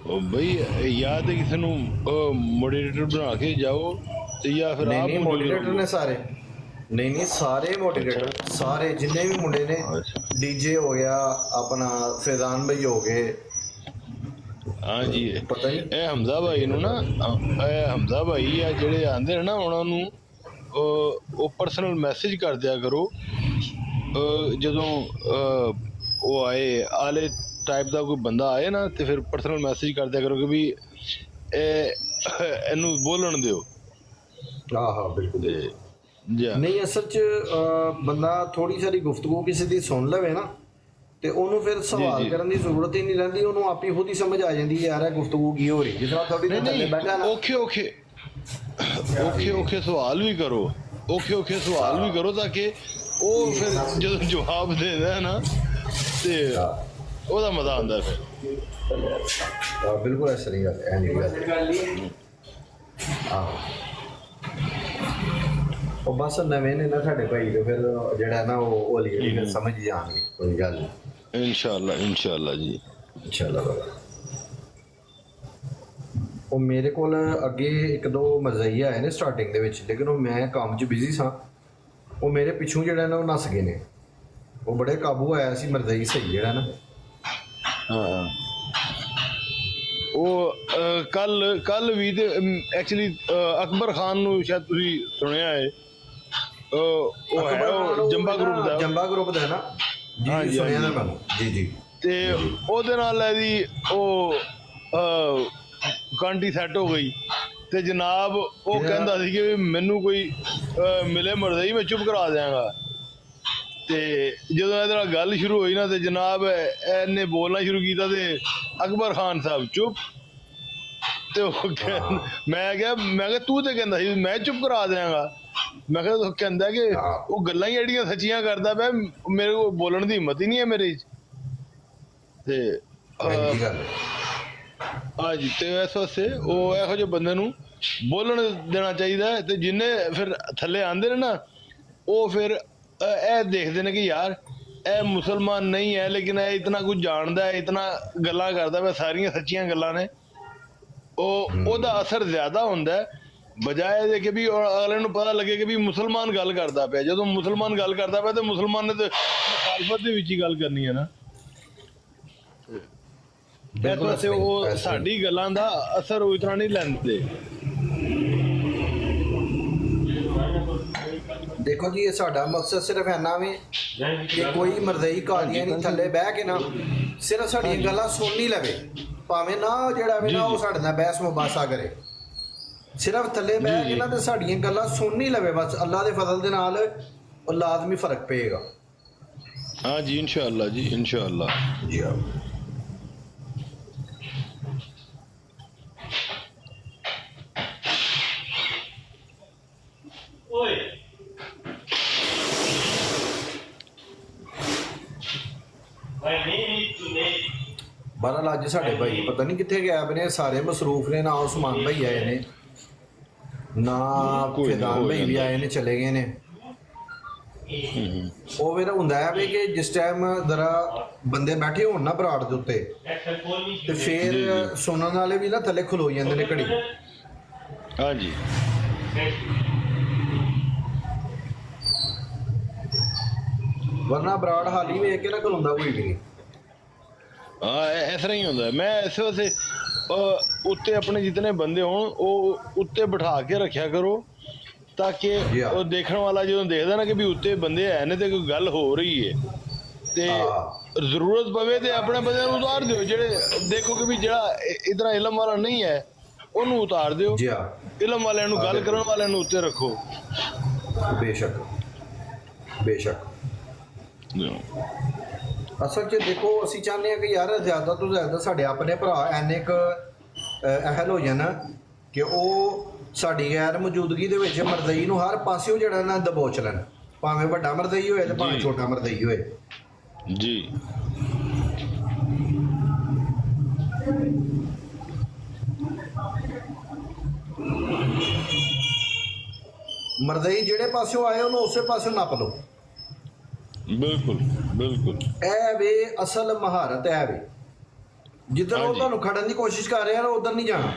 ਉਹ ਬਈ ਯਾਦ ਹੈ ਕਿਸੇ ਨੂੰ ਮੋਡਰੇਟਰ ਬਣਾ ਕੇ ਜਾਓ ਤੇ ਜਾਂ ਫਿਰ ਨਹੀਂ ਆਪ ਨਹੀਂ ਮੋਟੀਵੇਟਰ ਨੇ ਸਾਰੇ, ਨਹੀਂ ਨਹੀਂ ਸਾਰੇ ਮੋਟੀਵੇਟਰ, ਸਾਰੇ ਜਿੰਨੇ ਵੀ ਮੁੰਡੇ ਨੇ। ਅੱਛਾ। ਡੀਜੇ ਹੋ ਗਿਆ ਆਪਣਾ, ਫੈਜ਼ਾਨ ਭਾਈ ਹੋ ਗਏ, ਹਾਂ ਜੀ। ਪਤਾ ਨਹੀਂ ਇਹ ਹਮਜ਼ਾ ਭਾਈ ਨੂੰ ਨਾ, ਇਹ ਹਮਜ਼ਾ ਭਾਈ ਆ ਜਿਹੜੇ ਆਂਦੇ ਨੇ ਨਾ, ਉਹਨਾਂ ਨੂੰ ਉਹ ਪਰਸਨਲ ਮੈਸੇਜ ਕਰ ਦਿਆ ਕਰੋ ਜਦੋਂ ਉਹ ਆਏ ਆਲੇ ਟਾਈਪ ਦਾ ਕੋਈ ਬੰਦਾ ਆਏ ਨਾ, ਤੇ ਫਿਰ ਪਰਸਨਲ ਮੈਸੇਜ ਕਰ ਦਿਆ ਕਰੋ ਕਿ ਵੀ ਇਹਨੂੰ ਬੋਲਣ ਦਿਓ। ਹਾਂ ਬਿਲਕੁਲ। ਤੇ ਜਾਂ ਨਹੀਂ ਅਸਲ 'ਚ ਬੰਦਾ ਥੋੜੀ ਸਾਰੀ ਗੁਫ਼ਤਗੂ ਕਿਸੇ ਦੀ ਸੁਣ ਲਵੇ ਨਾ, ਤੇ ਉਹਨੂੰ ਫਿਰ ਸਵਾਲ ਜੀ। ਕਰਨ ਦੀ ਜ਼ਰੂਰਤ ਹੀ ਨਹੀਂ ਰਹਿੰਦੀ, ਉਹਨੂੰ ਆਪੀ ਖੁਦ ਹੀ ਸਮਝ ਆ ਜਾਂਦੀ ਯਾਰ ਇਹ ਗੁਫ਼ਤਗੂ ਕੀ ਹੋ ਰਹੀ। ਜਿਸ ਤਰ੍ਹਾਂ ਤੁਹਾਡੀ ਨਹੀਂ ਥੱਲੇ ਬੈਠਾ ਨਾ, ਔਖੇ ਔਖੇ ਸਵਾਲ ਵੀ ਕਰੋ, ਔਖੇ ਸਵਾਲ ਵੀ ਕਰੋ, ਤਾਂ ਕਿ ਉਹ ਫਿਰ ਜਦੋਂ ਜਵਾਬ ਦੇਦਾ ਨਾ ਤੇ ਉਹਦਾ ਮਜ਼ਾ ਆਉਂਦਾ ਫਿਰ। ਬਿਲਕੁਲ ਐਸਾ ਨਹੀਂ ਗੱਲ ਹੈ, ਨਹੀਂ ਗੱਲ। ਆਹੋ ਉਹ ਬਸ ਨਵੇਂ ਨੇ ਨਾ ਸਾਡੇ ਭਾਈ, ਤੇ ਫਿਰ ਜਿਹੜਾ ਨਾ ਉਹ ਹੌਲੀ ਹੌਲੀ ਫਿਰ ਸਮਝ ਜਾਣਗੇ, ਕੋਈ ਗੱਲ ਨਹੀਂ। ਇਨਸ਼ਾਅੱਲਾ ਜੀ। ਇਨਸ਼ਾਅੱਲਾ ਬਾਬਾ। ਉਹ ਮੇਰੇ ਕੋਲ ਅੱਗੇ ਇੱਕ ਦੋ ਮਰਜ਼ਈਏ ਆਏ ਨੇ ਸਟਾਰਟਿੰਗ ਦੇ ਵਿੱਚ, ਲੇਕਿਨ ਉਹ ਮੈਂ ਕੰਮ 'ਚ ਬਿਜ਼ੀ ਸਾਂ, ਉਹ ਮੇਰੇ ਪਿੱਛੋਂ ਜਿਹੜਾ ਨਾ ਉਹ ਨੱਸ ਗਏ ਨੇ। ਉਹ ਬੜੇ ਕਾਬੂ ਆਇਆ ਸੀ ਮਰਜ਼ਈ ਸਹੀ ਜਿਹੜਾ ਨਾ। ਹਾਂ ਉਹ ਕੱਲ ਵੀ ਤੇ ਐਕਚੁਅਲੀ ਅਕਬਰ ਖਾਨ ਨੂੰ ਸ਼ਾਇਦ ਤੁਸੀਂ ਸੁਣਿਆ ਹੈ, ਉਹ ਹੈ ਉਹ ਜੰਬਾ ਗਰੁੱਪ ਦਾ, ਜੰਬਾ ਗਰੁੱਪ ਦਾ ਹੈ ਨਾ ਜੀ, ਹਾਂਜੀ, ਸੁਣਿਆ ਨਾ ਹਾਂਜੀ। ਮੈਨੂੰ ਜੀ ਜੀ। ਤੇ ਉਹਦੇ ਨਾਲ ਇਹਦੀ ਉਹ ਕਾਂਟੀ ਸੈੱਟ ਹੋ ਗਈ, ਤੇ ਜਨਾਬ ਉਹ ਕਹਿੰਦਾ ਸੀ ਕਿ ਵੀ ਮੈਨੂੰ ਕੋਈ ਮਿਲੇ ਮਰਜ਼ਈ ਮੈਂ ਚੁੱਪ ਕਰਾ ਦਿਆਂਗਾ। ਤੇ ਜਦੋਂ ਇਹਦੇ ਨਾਲ ਗੱਲ ਸ਼ੁਰੂ ਹੋਈ ਨਾ, ਤੇ ਜਨਾਬ ਇਹਨੇ ਬੋਲਣਾ ਸ਼ੁਰੂ ਕੀਤਾ, ਤੇ ਅਕਬਰ ਖਾਨ ਸਾਹਿਬ ਚੁੱਪ। ਤੇ ਉਹ ਮੈਂ ਕਿਹਾ ਤੂੰ ਤੇ ਕਹਿੰਦਾ ਸੀ ਮੈਂ ਚੁੱਪ ਕਰਾ ਦਿਆਂਗਾ। ਮੈਂ ਕਿਹਾ ਉਹ ਕਹਿੰਦਾ ਕਿ ਉਹ ਗੱਲਾਂ ਹੀ ਜਿਹੜੀਆਂ ਸੱਚੀਆਂ ਕਰਦਾ ਪਿਆ, ਮੇਰੇ ਕੋਲ ਬੋਲਣ ਦੀ ਹਿੰਮਤ ਹੀ ਨਹੀਂ ਹੈ ਮੇਰੇ 'ਚ। ਤੇ ਹਾਂਜੀ, ਤੇ ਇਸ ਵਾਸਤੇ ਉਹ ਇਹੋ ਜਿਹੇ ਬੰਦੇ ਨੂੰ ਬੋਲਣ ਦੇਣਾ ਚਾਹੀਦਾ ਹੈ। ਤੇ ਜਿੰਨੇ ਫਿਰ ਥੱਲੇ ਆਉਂਦੇ ਨੇ ਨਾ, ਉਹ ਫਿਰ ਇਹ ਦੇਖਦੇ ਨੇ ਕਿ ਯਾਰ ਇਹ ਮੁਸਲਮਾਨ ਨਹੀਂ ਹੈ, ਲੇਕਿਨ ਇਹ ਇਤਨਾ ਕੁਝ ਜਾਣਦਾ ਹੈ, ਇਤਨਾ ਗੱਲਾਂ ਕਰਦਾ ਪਿਆ, ਸਾਰੀਆਂ ਸੱਚੀਆਂ ਗੱਲਾਂ ਨੇ। ਉਹਦਾ ਅਸਰ ਜ਼ਿਆਦਾ ਹੁੰਦਾ ਹੈ ਬਜਾਏ ਦੇ ਕਿ ਵੀ ਅਗਲੇ ਨੂੰ ਪਤਾ ਲੱਗੇ ਕਿ ਵੀ ਮੁਸਲਮਾਨ ਗੱਲ ਕਰਦਾ ਪਿਆ। ਜਦੋਂ ਮੁਸਲਮਾਨ ਗੱਲ ਕਰਦਾ ਪਿਆ, ਤੇ ਮੁਸਲਮਾਨ ਨੇ ਤੇ ਮੁਖਾਲਫਤ ਦੇ ਵਿੱਚ ਹੀ ਗੱਲ ਕਰਨੀ ਹੈ ਨਾ। ਇਸ ਵਾਸਤੇ ਉਹ ਸਾਡੀ ਗੱਲਾਂ ਦਾ ਅਸਰ ਉਹ ਇਤਨਾ ਨਹੀਂ ਲੈਂਦੇ। ਦੇਖੋ ਜੀ, ਇਹ ਸਾਡਾ ਮਕਸਦ ਸਿਰਫ ਇੰਨਾ ਵੀ ਕਿ ਕੋਈ ਮਰਜ਼ਈ ਕਾਦੀਆਂ ਨਹੀਂ ਥੱਲੇ ਬਹਿ ਕੇ ਨਾ ਸਿਰਫ ਸਾਡੀਆਂ ਗੱਲਾਂ ਸੁਣ ਨਹੀਂ ਲਵੇ, ਭਾਵੇਂ ਨਾ ਜਿਹੜਾ ਵੀ ਨਾ ਉਹ ਸਾਡੇ ਨਾਲ ਬਹਿਸ ਮੁਬਾਸਾ ਕਰੇ, ਸਿਰਫ ਥੱਲੇ ਬਹਿ ਕੇ ਨਾ ਤੇ ਸਾਡੀਆਂ ਗੱਲਾਂ ਸੁਣ ਨਹੀਂ ਲਵੇ, ਬਸ ਅੱਲਾ ਦੇ ਫਜ਼ਲ ਦੇ ਨਾਲ ਉਹ ਲਾਜ਼ਮੀ ਫਰਕ ਪਏਗਾ। ਹਾਂ ਜੀ, ਇਨਸ਼ਾਅੱਲਾ ਜੀ, ਇਨਸ਼ਾਅੱਲਾ ਜੀ। ਬਹਰਾਲ ਅੱਜ ਸਾਡੇ ਭਾਈ ਪਤਾ ਨਹੀਂ ਕਿੱਥੇ ਗਾਇਬ ਨੇ, ਸਾਰੇ ਮਸਰੂਫ ਨੇ, ਨਾ ਉਸਮਾਨ ਭਾਈ ਆਏ ਨੇ, ਨਾ ਫੈਜ਼ਾਨ ਭਾਈ ਵੀ ਆਏ ਨੇ, ਚਲੇ ਗਏ ਨੇ। ਉਹ ਫਿਰ ਹੁੰਦਾ ਹੈ ਵੀ ਕਿ ਜਿਸ ਟਾਈਮ ਜ਼ਰਾ ਬੰਦੇ ਬੈਠੇ ਹੋਣ ਨਾ ਬਰਾੜ ਦੇ ਉੱਤੇ, ਤੇ ਫਿਰ ਸੁਣਨ ਵਾਲੇ ਵੀ ਨਾ ਥੱਲੇ ਖਲੋ ਜਾਂਦੇ ਨੇ ਘੜੀ। ਹਾਂ ਜੀ, ਵਰਨਾ ਬਰਾੜ ਹਾਲੀ ਵੇਖ ਕੇ ਨਾ ਖਲੋਂਦਾ ਕੋਈ ਵੀ ਨਹੀਂ। ਹਾਂ ਇਸ ਤਰ੍ਹਾਂ ਹੀ ਹੁੰਦਾ। ਮੈਂ ਇਸ ਵਾਸਤੇ ਉੱਤੇ ਆਪਣੇ ਜਿਤਨੇ ਬੰਦੇ ਹੋਣ ਉਹ ਉੱਤੇ ਬਿਠਾ ਕੇ ਰੱਖਿਆ ਕਰੋ, ਤਾਂ ਕਿ ਉਹ ਦੇਖਣ ਵਾਲਾ ਜਦੋਂ ਦੇਖਦਾ ਨਾ ਕਿ ਵੀ ਉੱਤੇ ਬੰਦੇ ਹੈ ਨੇ ਤੇ ਕੋਈ ਗੱਲ ਹੋ ਰਹੀ ਹੈ, ਤੇ ਜ਼ਰੂਰਤ ਪਵੇ ਤੇ ਆਪਣੇ ਬੰਦਿਆਂ ਨੂੰ ਉਤਾਰ ਦਿਓ। ਜਿਹੜੇ ਦੇਖੋ ਕਿ ਵੀ ਜਿਹੜਾ ਇਧਰ ਇਲਮ ਵਾਲਾ ਨਹੀਂ ਹੈ ਉਹਨੂੰ ਉਤਾਰ ਦਿਓ, ਇਲਮ ਵਾਲਿਆਂ ਨੂੰ, ਗੱਲ ਕਰਨ ਵਾਲਿਆਂ ਨੂੰ ਉੱਤੇ ਰੱਖੋ। ਬੇਸ਼ੱਕ ਬੇਸ਼ੱਕ। ਅਸਲ 'ਚ ਦੇਖੋ, ਅਸੀਂ ਚਾਹੁੰਦੇ ਹਾਂ ਕਿ ਯਾਰ ਜ਼ਿਆਦਾ ਤੋਂ ਜ਼ਿਆਦਾ ਸਾਡੇ ਆਪਣੇ ਭਰਾ ਐਨੇ ਕੁ ਅਹਿਲ ਹੋ ਜਾਣ ਕਿ ਉਹ ਸਾਡੀ ਗੈਰ ਮੌਜੂਦਗੀ ਦੇ ਵਿੱਚ ਮਰਦਈ ਨੂੰ ਹਰ ਪਾਸਿਓਂ ਜਿਹੜਾ ਨਾ ਦਬੋਚ ਲੈਣ, ਭਾਵੇਂ ਵੱਡਾ ਮਰਦਈ ਹੋਏ ਤੇ ਭਾਵੇਂ ਛੋਟਾ ਮਰਦਈ ਹੋਏ ਜੀ। ਮਰਦਈ ਜਿਹੜੇ ਪਾਸਿਓਂ ਆਏ ਉਹਨੂੰ ਉਸੇ ਪਾਸਿਓਂ ਨੱਪ ਲਓ। ਬਿਲਕੁਲ ਬਿਲकुल ਇਹ ਵੇ ਅਸਲ ਮਹਾਰਤ ਹੈ ਵੇ, ਜਿੱਧਰ ਉਹ ਹਾਂਜੀ। ਤੁਹਾਨੂੰ ਖੜਨ ਦੀ ਕੋਸ਼ਿਸ਼ ਕਰ ਰਿਹਾ ਨਾ ਉਧਰ ਨਹੀਂ ਜਾਣਾ,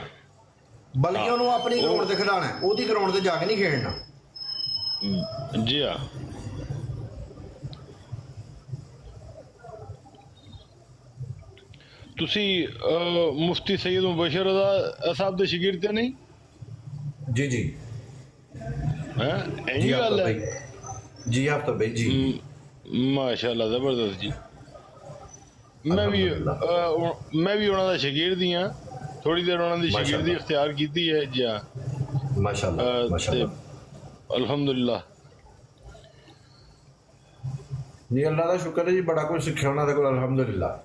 ਬਲਕਿ ਉਹਨੂੰ ਆਪਣੀ ਗਰਾਊਂਡ ਤੇ ਖਿਡਾਉਣਾ ਹੈ, ਉਹਦੀ ਗਰਾਊਂਡ ਤੇ ਜਾ ਕੇ ਨਹੀਂ ਖੇਡਣਾ। ਜੀ ਹਾਂ। ਤੁਸੀਂ ਮੁਫਤੀ ਸੈਯਦ ਮੁਬਸ਼ਰ ਰਜ਼ਾ ਸਾਹਿਬ ਦੇ ਸ਼ਾਗਿਰਦ ਤੇ ਨਹੀਂ ਜੀ ਜੀ ਹੈ? ਜੀ ਇਹੀ ਗੱਲ ਆਫਤਾਬ ਹੈ। ਭਾਈ, ਜੀ ਆਫਤਾਬ ਭਾਈ ਜੀ। ਮਾਸ਼ਾਅੱਲਾ ਜ਼ਬਰਦਸਤ ਜੀ। ਮੈਂ ਵੀ ਉਹਨਾਂ ਦਾ ਸ਼ਾਗਿਰਦ ਹੀ ਹਾਂ, ਥੋੜੀ ਦੇਰ ਉਹਨਾਂ ਦੀ ਸ਼ਾਗਿਰਦੀ ਇਖਤਿਆਰ ਕੀਤੀ ਹੈ ਜੀ ਹਾਂ। ਮਾਸ਼ਾਅੱਲਾ ਮਾਸ਼ਾਅੱਲਾ ਅਲਹਮਦੁਲਿਲਾ ਜੀ, ਅੱਲਾ ਦਾ ਸ਼ੁਕਰ ਹੈ ਜੀ, ਬੜਾ ਕੁਝ ਸਿੱਖਿਆ ਉਹਨਾਂ ਦੇ ਕੋਲ ਅਲਹਮਦੁਲਿਲਾ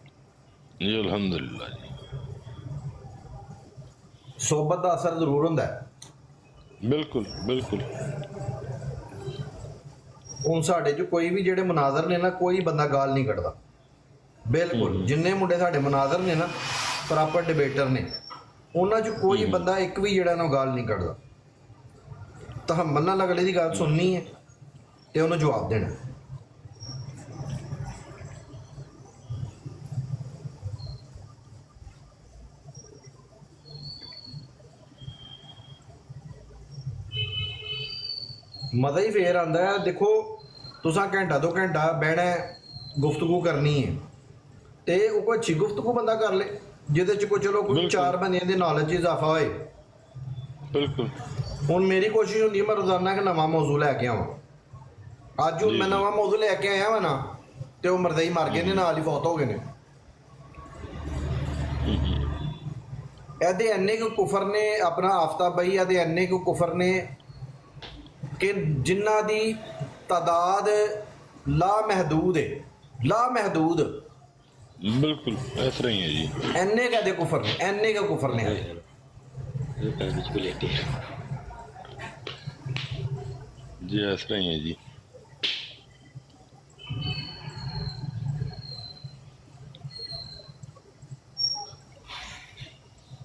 ਜੀ, ਅਲਹਮਦੁਲਿਲਾ ਜੀ। ਸੋਬਤ ਦਾ ਅਸਰ ਜ਼ਰੂਰ ਹੁੰਦਾ ਹੈ। ਬਿਲਕੁਲ ਬਿਲकुल। ਹੁਣ ਸਾਡੇ 'ਚ ਕੋਈ ਵੀ ਜਿਹੜੇ ਮੁਨਾਜ਼ਰ ਨੇ ਨਾ, ਕੋਈ ਬੰਦਾ ਗਾਲ ਨਹੀਂ ਕੱਢਦਾ ਬਿਲਕੁਲ। ਜਿੰਨੇ ਮੁੰਡੇ ਸਾਡੇ ਮੁਨਾਜ਼ਰ ਨੇ ਨਾ, ਪ੍ਰੋਪਰ ਡਿਬੇਟਰ ਨੇ, ਉਹਨਾਂ 'ਚ ਕੋਈ ਬੰਦਾ ਇੱਕ ਵੀ ਜਿਹੜਾ ਨਾ ਗਾਲ ਨਹੀਂ ਕੱਢਦਾ। ਤਹੰਮਲ ਨਾਲ ਅਗਲੇ ਦੀ ਗੱਲ ਸੁਣਨੀ ਹੈ ਤੇ ਉਹਨੂੰ ਜਵਾਬ ਦੇਣਾ। ਮਜ਼ਾ ਹੀ ਫੇਰ ਆਉਂਦਾ ਹੈ। ਦੇਖੋ ਤੁਸੀਂ ਘੰਟਾ 2 ਘੰਟਾ ਬਹਿਣਾ ਗੁਫ਼ਤਗੂ ਕਰਨੀ ਹੈ ਤੇ ਉਹ ਕੋਈ ਅੱਛੀ ਗੁਫ਼ਤਗੂ ਬੰਦਾ ਕਰ ਲੇ, ਜਿਹਦੇ 'ਚ ਕੋਈ ਚਲੋ ਕੋਈ 4 ਬੰਦਿਆਂ ਦੇ ਨੌਲੇਜ 'ਚ ਇਜ਼ਾਫਾ ਹੋਏ। ਬਿਲਕੁਲ। ਹੁਣ ਮੇਰੀ ਕੋਸ਼ਿਸ਼ ਹੁੰਦੀ ਹੈ ਮੈਂ ਰੋਜ਼ਾਨਾ ਇੱਕ ਨਵਾਂ ਮੌਜੂ ਲੈ ਕੇ ਆਵਾਂ। ਅੱਜ ਹੁਣ ਮੈਂ ਨਵਾਂ ਮੌਜੂ ਲੈ ਕੇ ਆਇਆ ਵਾ ਨਾ, ਤੇ ਉਹ ਮਰਦੇ ਹੀ ਮਰ ਗਏ ਨੇ, ਨਾਲ ਹੀ ਫੌਤ ਹੋ ਗਏ ਨੇ। ਇਹਦੇ ਇੰਨੇ ਕੁ ਕੁਫਰ ਨੇ, ਆਪਣਾ ਆਫਤਾਬ ਭਾਈ, ਇਹਦੇ ਇੰਨੇ ਕੁ ਕੁਫਰ ਨੇ ਕਿ ਜਿਨ੍ਹਾਂ ਦੀ ਤਾਦਾਦ ਲਾਮਹਿਦੂਦ ਹੈ, ਲਾਮਹਿਦੂਦ। ਬਿਲकुल ਇਸ ਤਰ੍ਹਾਂ ਹੀ ਹੈ ਜੀ। ਇੰਨੇ ਕਹਦੇ ਕੁਫਰ ਨੇ, ਇੰਨੇ ਕੁ ਕੁਫਰ ਨੇ। ਜੀ ਇਸ ਤਰ੍ਹਾਂ ਹੀ ਹੈ ਜੀ।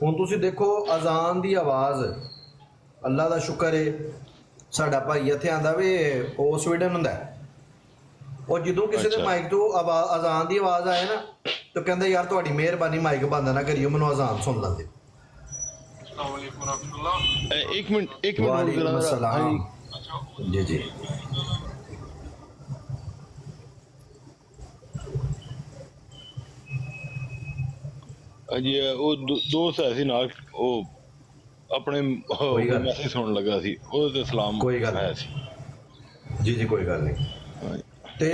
ਹੁਣ ਤੁਸੀਂ ਦੇਖੋ ਅਜ਼ਾਨ ਦੀ ਆਵਾਜ਼, ਅੱਲਾ ਦਾ ਸ਼ੁਕਰ ਹੈ ਸਾਡਾ ਭਾਈ ਇੱਥੇ ਆਂਦਾ ਵੇ, ਉਹ ਸਵੀਡਨ ਹੁੰਦਾ ਹੈ। ਉਹ ਜਦੋਂ ਕਿਸੇ ਦੇ ਮਾਈਕ ਤੋਂ ਅਜ਼ਾਨ ਦੀ ਆਵਾਜ਼ ਆਏ ਨਾ, ਤਾਂ ਕਹਿੰਦਾ ਯਾਰ ਤੁਹਾਡੀ ਮਿਹਰਬਾਨੀ ਮਾਈਕ ਬੰਦ ਨਾ ਕਰਿਓ, ਮੈਨੂੰ ਅਜ਼ਾਨ ਸੁਣ ਲੈਂਦੇ। ਇੱਕ ਮਿੰਟ ਵਾਲੇਕੁਮ अस्सलाम। ਜੀ ਜੀ ਹਾਂਜੀ, ਉਹ ਦੋਸਤ ਹੈ ਸੀ ਨਾਲ, ਉਹ ਆਪਣੇ ਮੈਸੇਜ ਸੁਣਨ ਲੱਗਾ ਸੀ, ਉਹਦੇ ਤੇ ਸਲਾਮ ਕੋਈ ਗੱਲ ਆਇਆ ਸੀ। ਜੀ ਜੀ ਕੋਈ ਗੱਲ ਨਹੀਂ। ਤੇ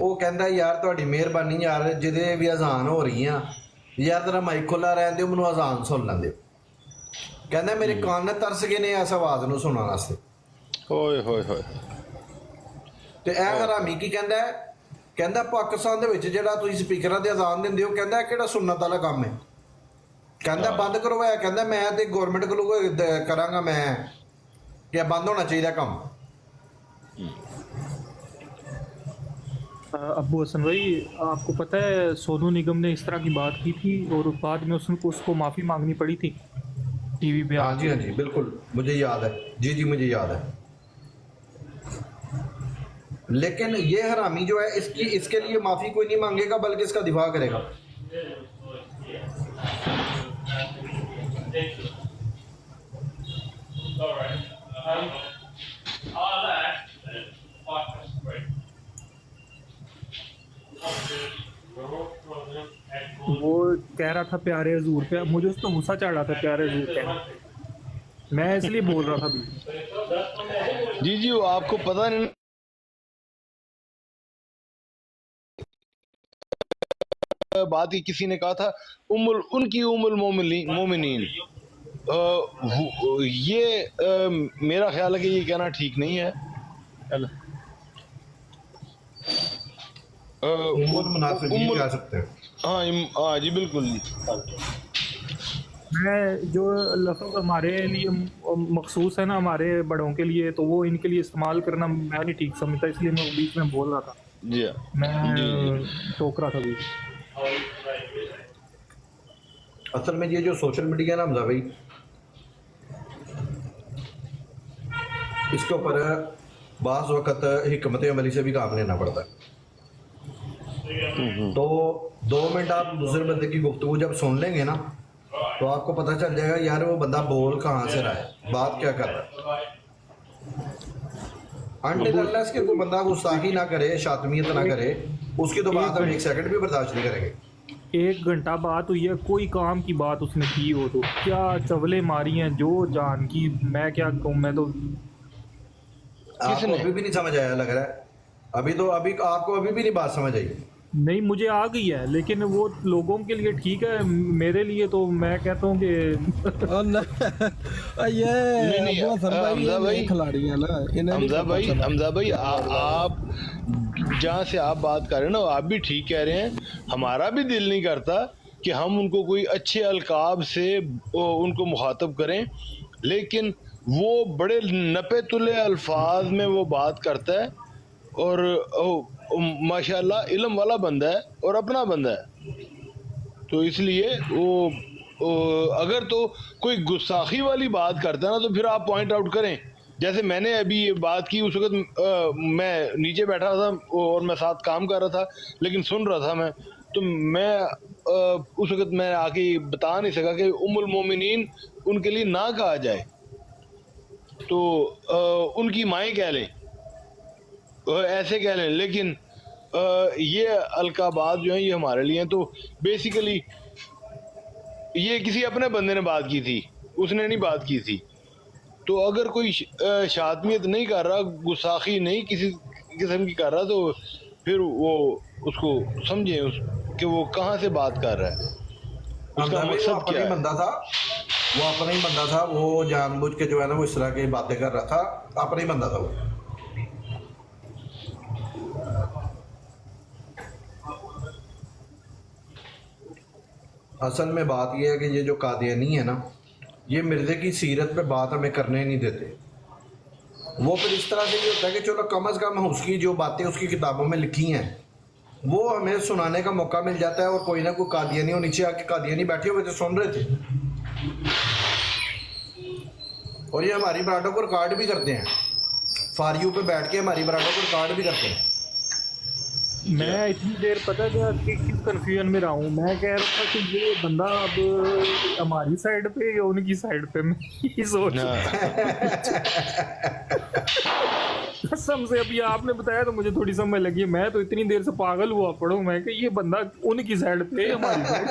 ਉਹ ਕਹਿੰਦਾ ਯਾਰ ਤੁਹਾਡੀ ਮਿਹਰਬਾਨੀ ਯਾਰ, ਜਿਹਦੇ ਵੀ ਅਜ਼ਾਨ ਹੋ ਰਹੀ ਆ ਯਾਰ ਤੇਰਾ ਮਾਈਕ ਖੁੱਲਾ ਰਹਿਣ ਦਿਓ, ਮੈਨੂੰ ਅਜ਼ਾਨ ਸੁਣ ਲੈਂਦੇ। ਕਹਿੰਦਾ ਮੇਰੇ ਕੰਨ ਤਰਸ ਗਏ ਨੇ ਇਸ ਆਵਾਜ਼ ਨੂੰ ਸੁਣਨ ਵਾਸਤੇ। ਓਏ ਹੋਏ ਹੋਏ। ਤੇ ਇਹ ਹਰਾਮੀ ਕੀ ਕਹਿੰਦਾ ਹੈ? ਕਹਿੰਦਾ ਪਾਕਿਸਤਾਨ ਦੇ ਵਿੱਚ ਜਿਹੜਾ ਤੁਸੀਂ ਸਪੀਕਰਾਂ ਦੇ ਅਜ਼ਾਨ ਦਿੰਦੇ ਹੋ, ਕਹਿੰਦਾ ਇਹ ਕਿਹੜਾ ਸੁਨਨਤ ਵਾਲਾ ਕੰਮ ਹੈ। ਕਹਿੰਦਾ ਬੰਦ ਕਰਵਾਇਆ, ਕਹਿੰਦਾ ਮੈਂ ਤੇ ਗਵਰਨਮੈਂਟ ਕੋਲੋਂ ਕਰਾਂਗਾ ਮੈਂ ਕਿ ਬੰਦ ਹੋਣਾ ਚਾਹੀਦਾ ਕੰਮ। अब्बू हसन भाई, आपको पता है सोनू निगम ने इस तरह की बात की थी और बाद में उसको माफ़ी मांगनी पड़ी थी टीवी पे। हाँ जी हाँ जी बिल्कुल मुझे याद है। जी जी मुझे याद है। लेकिन ये हरामी जो है इसके लिए माफ़ी कोई नहीं मांगेगा, बल्कि इसका दिफा करेगा। वो कह रहा था प्यारे हजूर पे, मुझे उस पर गुस्सा चढ़ रहा था प्यारे हजूर पे, मैं इसलिए बोल रहा था। जी जी, वो आपको पता नहीं बात की, किसी ने कहा था उनकी मोमिनीन। ये मेरा ख्याल है कि ये कहना ठीक नहीं है। कह सकते हैं। हाँ जी बिल्कुल जी। मैं जो लफ्ज़ हमारे लिए मखसूस है ना, हमारे बड़ों के लिए, तो वो इनके लिए इस्तेमाल करना मैं नहीं ठीक समझता, इसलिए मैं बीच में बोल रहा था। जी मैं टोक रहा था बीच। असल में ये जो सोशल मीडिया ना हमजा भाई, इसके ऊपर बाज़ वक़्त हिकमत अमली से भी काम लेना पड़ता है। तो 2 मिनट आप दूसरे बंदे की गुफ्तगू जब सुन लेंगे ना तो आपको पता चल जाएगा यार वो बंदा बोल कहाँ से रहा है, बात क्या कर रहा है। अनटिल अनलेस कि कोई बंदा गुस्ताखी ना करे, शातमियत ना करे, उसकी तो बात हम 1 सेकंड भी बर्दाश्त नहीं करेंगे। 1 घंटा बात हुई है, कोई काम की बात उसने की हो तो क्या चवले मारी हैं जो जान की, मैं क्या कहूँ, मैं तो आपको अभी भी नहीं समझ आया लग रहा है, अभी आपको अभी भी नहीं बात समझ आई। नहीं, मुझे आ गई है, लेकिन वो लोगों के लिए ठीक है, मेरे लिए तो मैं कहता हूँ कि ये नहीं, वो हसन भाई हमजा भाई, ये खिलाड़ी है ना, इन्हें नहीं हमजा भाई आप जहाँ से आप बात कर रहे हैं ना आप भी ठीक कह रहे हैं। हमारा भी दिल नहीं करता कि हम उनको कोई अच्छे अलकाब से उनको मुखातब करें, लेकिन वो बड़े नपे तुले अल्फाज में वो बात करता है और माशाल्लाह इल्म वाला बंदा है और अपना बंदा है। तो इसलिए वो अगर तो कोई गुस्ताखी वाली बात करता है ना तो फिर आप पॉइंट आउट करें। जैसे मैंने अभी ये बात की, उस वक्त मैं नीचे बैठा था और मैं साथ काम कर रहा था, लेकिन सुन रहा था मैं, तो मैं उस वक्त मैं आके बता नहीं सका कि उम्मुल मोमिनीन उनके लिए ना कहा जाए, तो उनकी माएँ कह लें, ऐसे कह लें। लेकिन ये अलकाबात जो हैं ये हमारे लिए हैं। तो बेसिकली ये किसी अपने बंदे ने बात की थी, उसने नहीं बात की थी। तो अगर कोई शातमियत नहीं कर रहा, गुस्ताखी नहीं किसी किस्म की कर रहा, तो फिर वो उसको समझें कि वो कहाँ से बात कर रहा है, उसका मकसद क्या है। वो अपना ही बंदा था, वो जानबूझ के जो है ना वो इस तरह की बातें कर रहा था, अपना ही बंदा था वो। असल में बात यह है कि ये जो कादियानी है ना, ये मिर्ज़े की सीरत पे बात हमें करने नहीं देते। वो फिर इस तरह से ये होता है कि चलो कम अज़ कम उसकी जो बातें उसकी किताबों में लिखी हैं वो हमें सुनाने का मौका मिल जाता है, और कोई ना कोई कादियानी और नीचे आके कादियानी बैठे हुए थे सुन रहे थे, और ये हमारी बराडों को रिकॉर्ड भी करते हैं, फॉर यू पे बैठ के हमारी बराडों को रिकॉर्ड भी करते हैं। मैं इतनी देर पता क्या कि किस कन्फ्यूजन में रहा हूँ। मैं कह रहा था कि ये बंदा अब हमारी साइड पे या उनकी साइड पे, मैं ये सोच कसम से अभी आपने बताया तो मुझे थोड़ी समझ लगी। मैं तो इतनी देर से पागल हुआ पड़ा हूँ, मैं कि ये बंदा उनकी साइड पे हमारी साइड।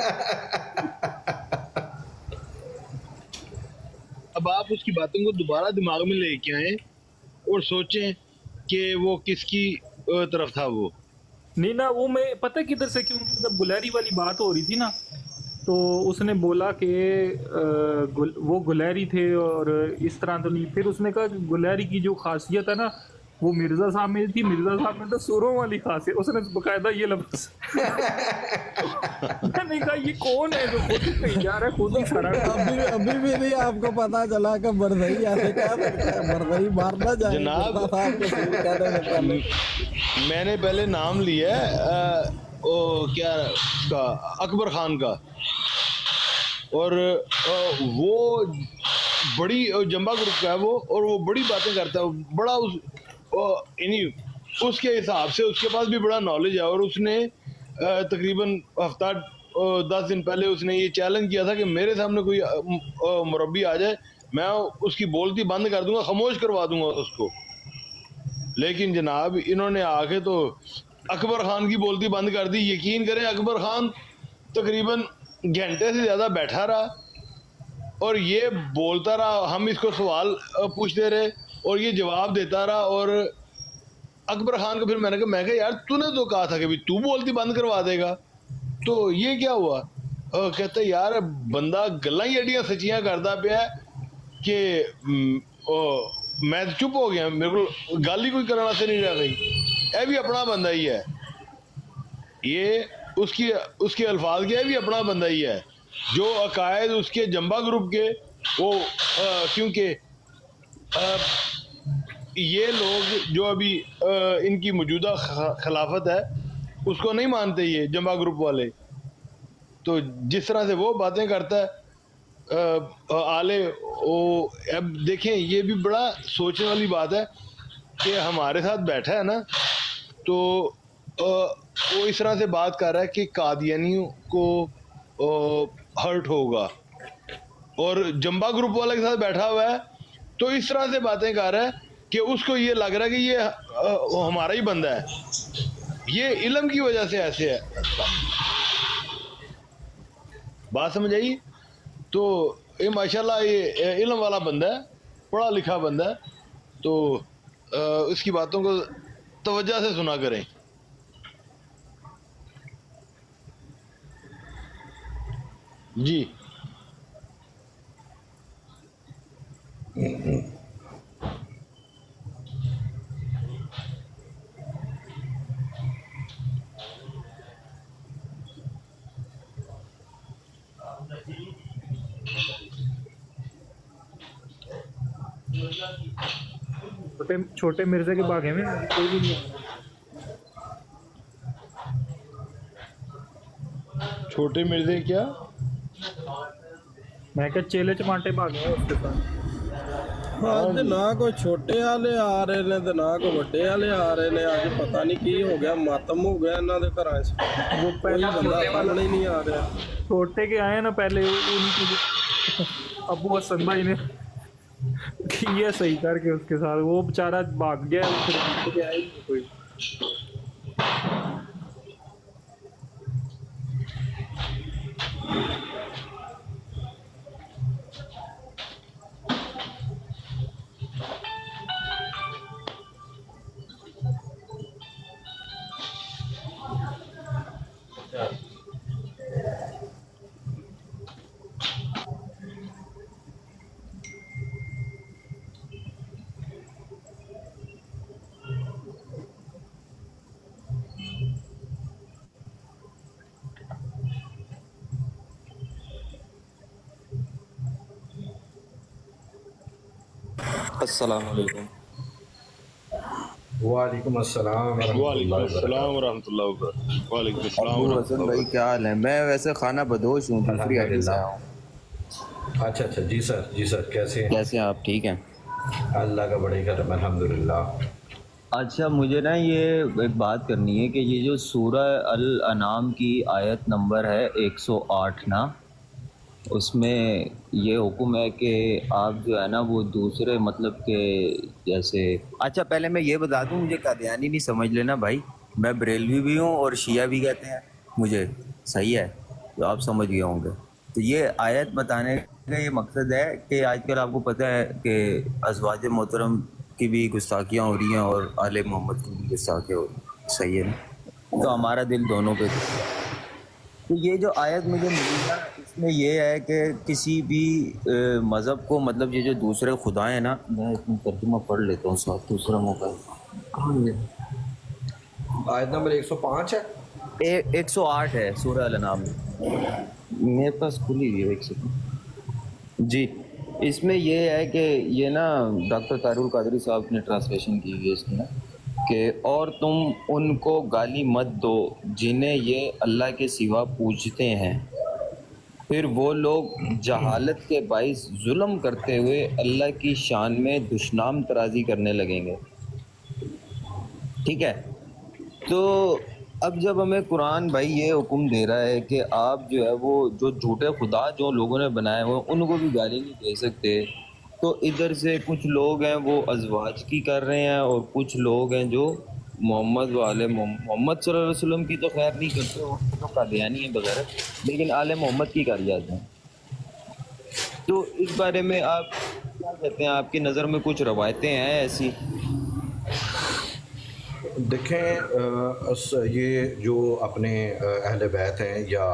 अब आप उसकी बातों को दोबारा दिमाग में लेके आए और सोचें कि वो किसकी तरफ था। वो नहीं ना, वो मैं पता किधर से, क्योंकि जब गुलहरी वाली बात हो रही थी ना तो उसने बोला कि वो गुलहरी थे और इस तरह तो नहीं। फिर उसने कहा कि गुलहरी की जो खासियत है ना वो मिर्ज़ा साहब में थी, मिर्ज़ा साहब में तो सुरों वाली खासियत। उसने बकायदा ये लफ्ज़ मैंने कहा ये कौन है जो खुद कहीं जा रहा है, खुद ही खड़ा है। अभी भी नहीं आपको पता चला कि मरदई ऐसे कह सकता है, मरदई मारना जाए जनाब। पहले मैंने पहले नाम लिया क्या का अकबर खान का, और वो बड़ी जंबा ग्रुप का है वो, और वो बड़ी बातें करता है, बड़ा उसके हिसाब से उसके पास भी बड़ा नॉलेज है। और उसने तकरीबन हफ्ता 10 दिन पहले उसने ये चैलेंज किया था कि मेरे सामने कोई मुरब्बी आ जाए मैं उसकी बोलती बंद कर दूंगा, खामोश करवा दूंगा उसको। लेकिन जनाब इन्होंने आके तो अकबर खान की बोलती बंद कर दी। यकीन करें अकबर खान तकरीबन घंटे से ज़्यादा बैठा रहा और ये बोलता रहा, हम इसको सवाल पूछते रहे और ये जवाब देता रहा। और अकबर खान को फिर मैंने कहा यार तूने तो कहा था कि भी तू बोलती बंद करवा देगा, तो ये क्या हुआ? कहते यार बंदा गल्लां ही एडियां सच्चियां करता पिया कि मैं तो चुप हो गया, मेरे को गल ही कोई करना से नहीं रह गई। यह भी अपना बंदा ही है, ये उसके अल्फाज के भी अपना बंदा ही है। जो अकायद उसके जंबा ग्रुप के वो क्योंकि ये लोग जो अभी इनकी मौजूदा खिलाफत है उसको नहीं मानते ये जंबा ग्रुप वाले। तो जिस तरह से वो बातें करता है आले वो, अब देखें ये भी बड़ा सोचने वाली बात है कि हमारे साथ बैठा है ना, तो وہ اس طرح سے بات کر رہا ہے کہ قادیانیوں کو ہرٹ ہوگا، اور جمبا گروپ والا کے ساتھ بیٹھا ہوا ہے تو اس طرح سے باتیں کر رہا ہے کہ اس کو یہ لگ رہا ہے کہ یہ ہمارا ہی بندہ ہے، یہ علم کی وجہ سے ایسے ہے۔ بات سمجھ آئی؟ تو یہ ماشاءاللہ یہ علم والا بندہ ہے، پڑھا لکھا بندہ ہے، تو اس کی باتوں کو توجہ سے سنا کریں۔ جی چھوٹے مرزا کے باغے میں کوئی بھی نہیں آ رہا۔ چھوٹے مرزے کیا؟ میں کہ چیلے چماٹے بھاگے ہیں اس کے ساتھ۔ ہاں تے نہ کوئی چھوٹے والے آ رہے نے تے نہ کوئی بڑے والے آ رہے نے، اج پتہ نہیں کی ہو گیا، ماتم ہو گیا انہاں دے گھراں وچ، وہ کوئی پہلے بندہ سامنے ہی نہیں آ رہا۔ چھوٹے کے آئے نا پہلے ان کی ابو حسن بھائی نے کیا صحیح کر کے اس کے ساتھ، وہ بیچارہ بھاگ گیا، پھر آیا ہی نہیں کوئی۔ السلام علیکم۔ وعلیکم السلام وعلیکم السلام ورحمۃ اللہ وبرکاتہ۔ وعلیکم السلام ابو ورحمۃ حسن اللہ بھائی وبرکاتہ۔ کیا حال ہے؟ میں ویسے خانہ بدوش ہوں، دوسری آئی ڈی سے آیا ہوں۔ اچھا اچھا، جی سر، جی سر، کیسے ہیں؟ کیسے ہیں آپ؟ ٹھیک ہیں؟ اللہ کا بڑے کرم، الحمدللہ۔ اچھا، مجھے نا یہ ایک بات کرنی ہے کہ یہ جو سورہ الانعام کی آیت نمبر ہے 108 نا، اس میں یہ حکم ہے کہ آپ جو ہے نا وہ دوسرے مطلب کہ جیسے، اچھا پہلے میں یہ بتا دوں، مجھے قادیانی نہیں سمجھ لینا بھائی، میں بریلوی بھی ہوں اور شیعہ بھی کہتے ہیں مجھے، صحیح ہے؟ تو آپ سمجھ گئے ہوں گے۔ تو یہ آیت بتانے کا یہ مقصد ہے کہ آج کل آپ کو پتہ ہے کہ ازواج محترم کی بھی گستاخیاں ہو رہی ہیں اور آل محمد کی بھی گستاخیاں ہو رہی ہیں، صحیح ہے نا؟ تو ہمارا دل دونوں پہ دکھتا ہے۔ تو یہ جو آیت مجھے ملی نا، اس میں یہ ہے کہ کسی بھی مذہب کو، مطلب یہ جو دوسرے خدا ہیں نا، میں اس میں ترجمہ پڑھ لیتا ہوں ساتھ، دوسرا موقع آیت نمبر 105 ہے، 108 ہے سورہ الانعام میں، میرے پاس کھلی ہوئی ہے، ایک سیکنڈ جی۔ اس میں یہ ہے کہ یہ نا ڈاکٹر طاہر القادری صاحب نے ٹرانسلیشن کی ہوئی ہے اس میں، کہ اور تم ان کو گالی مت دو جنہیں یہ اللہ کے سوا پوجتے ہیں، پھر وہ لوگ جہالت کے باعث ظلم کرتے ہوئے اللہ کی شان میں دشنام ترازی کرنے لگیں گے۔ ٹھیک ہے؟ تو اب جب ہمیں قرآن بھائی یہ حکم دے رہا ہے کہ آپ جو ہے وہ جو جھوٹے خدا جو لوگوں نے بنائے ہوئے ان کو بھی گالی نہیں دے سکتے، تو ادھر سے کچھ لوگ ہیں وہ ازواج کی کر رہے ہیں، اور کچھ لوگ ہیں جو محمد والے محمد صلی اللہ علیہ وسلم کی تو خیر نہیں کرتے، وہ تو قادیانی ہیں بغیر، لیکن آل محمد کی کر جاتے ہیں۔ تو اس بارے میں آپ کیا کہتے ہیں؟ آپ کی نظر میں کچھ روایتیں ہیں ایسی؟ دیکھیں یہ جو اپنے اہل بیت ہیں یا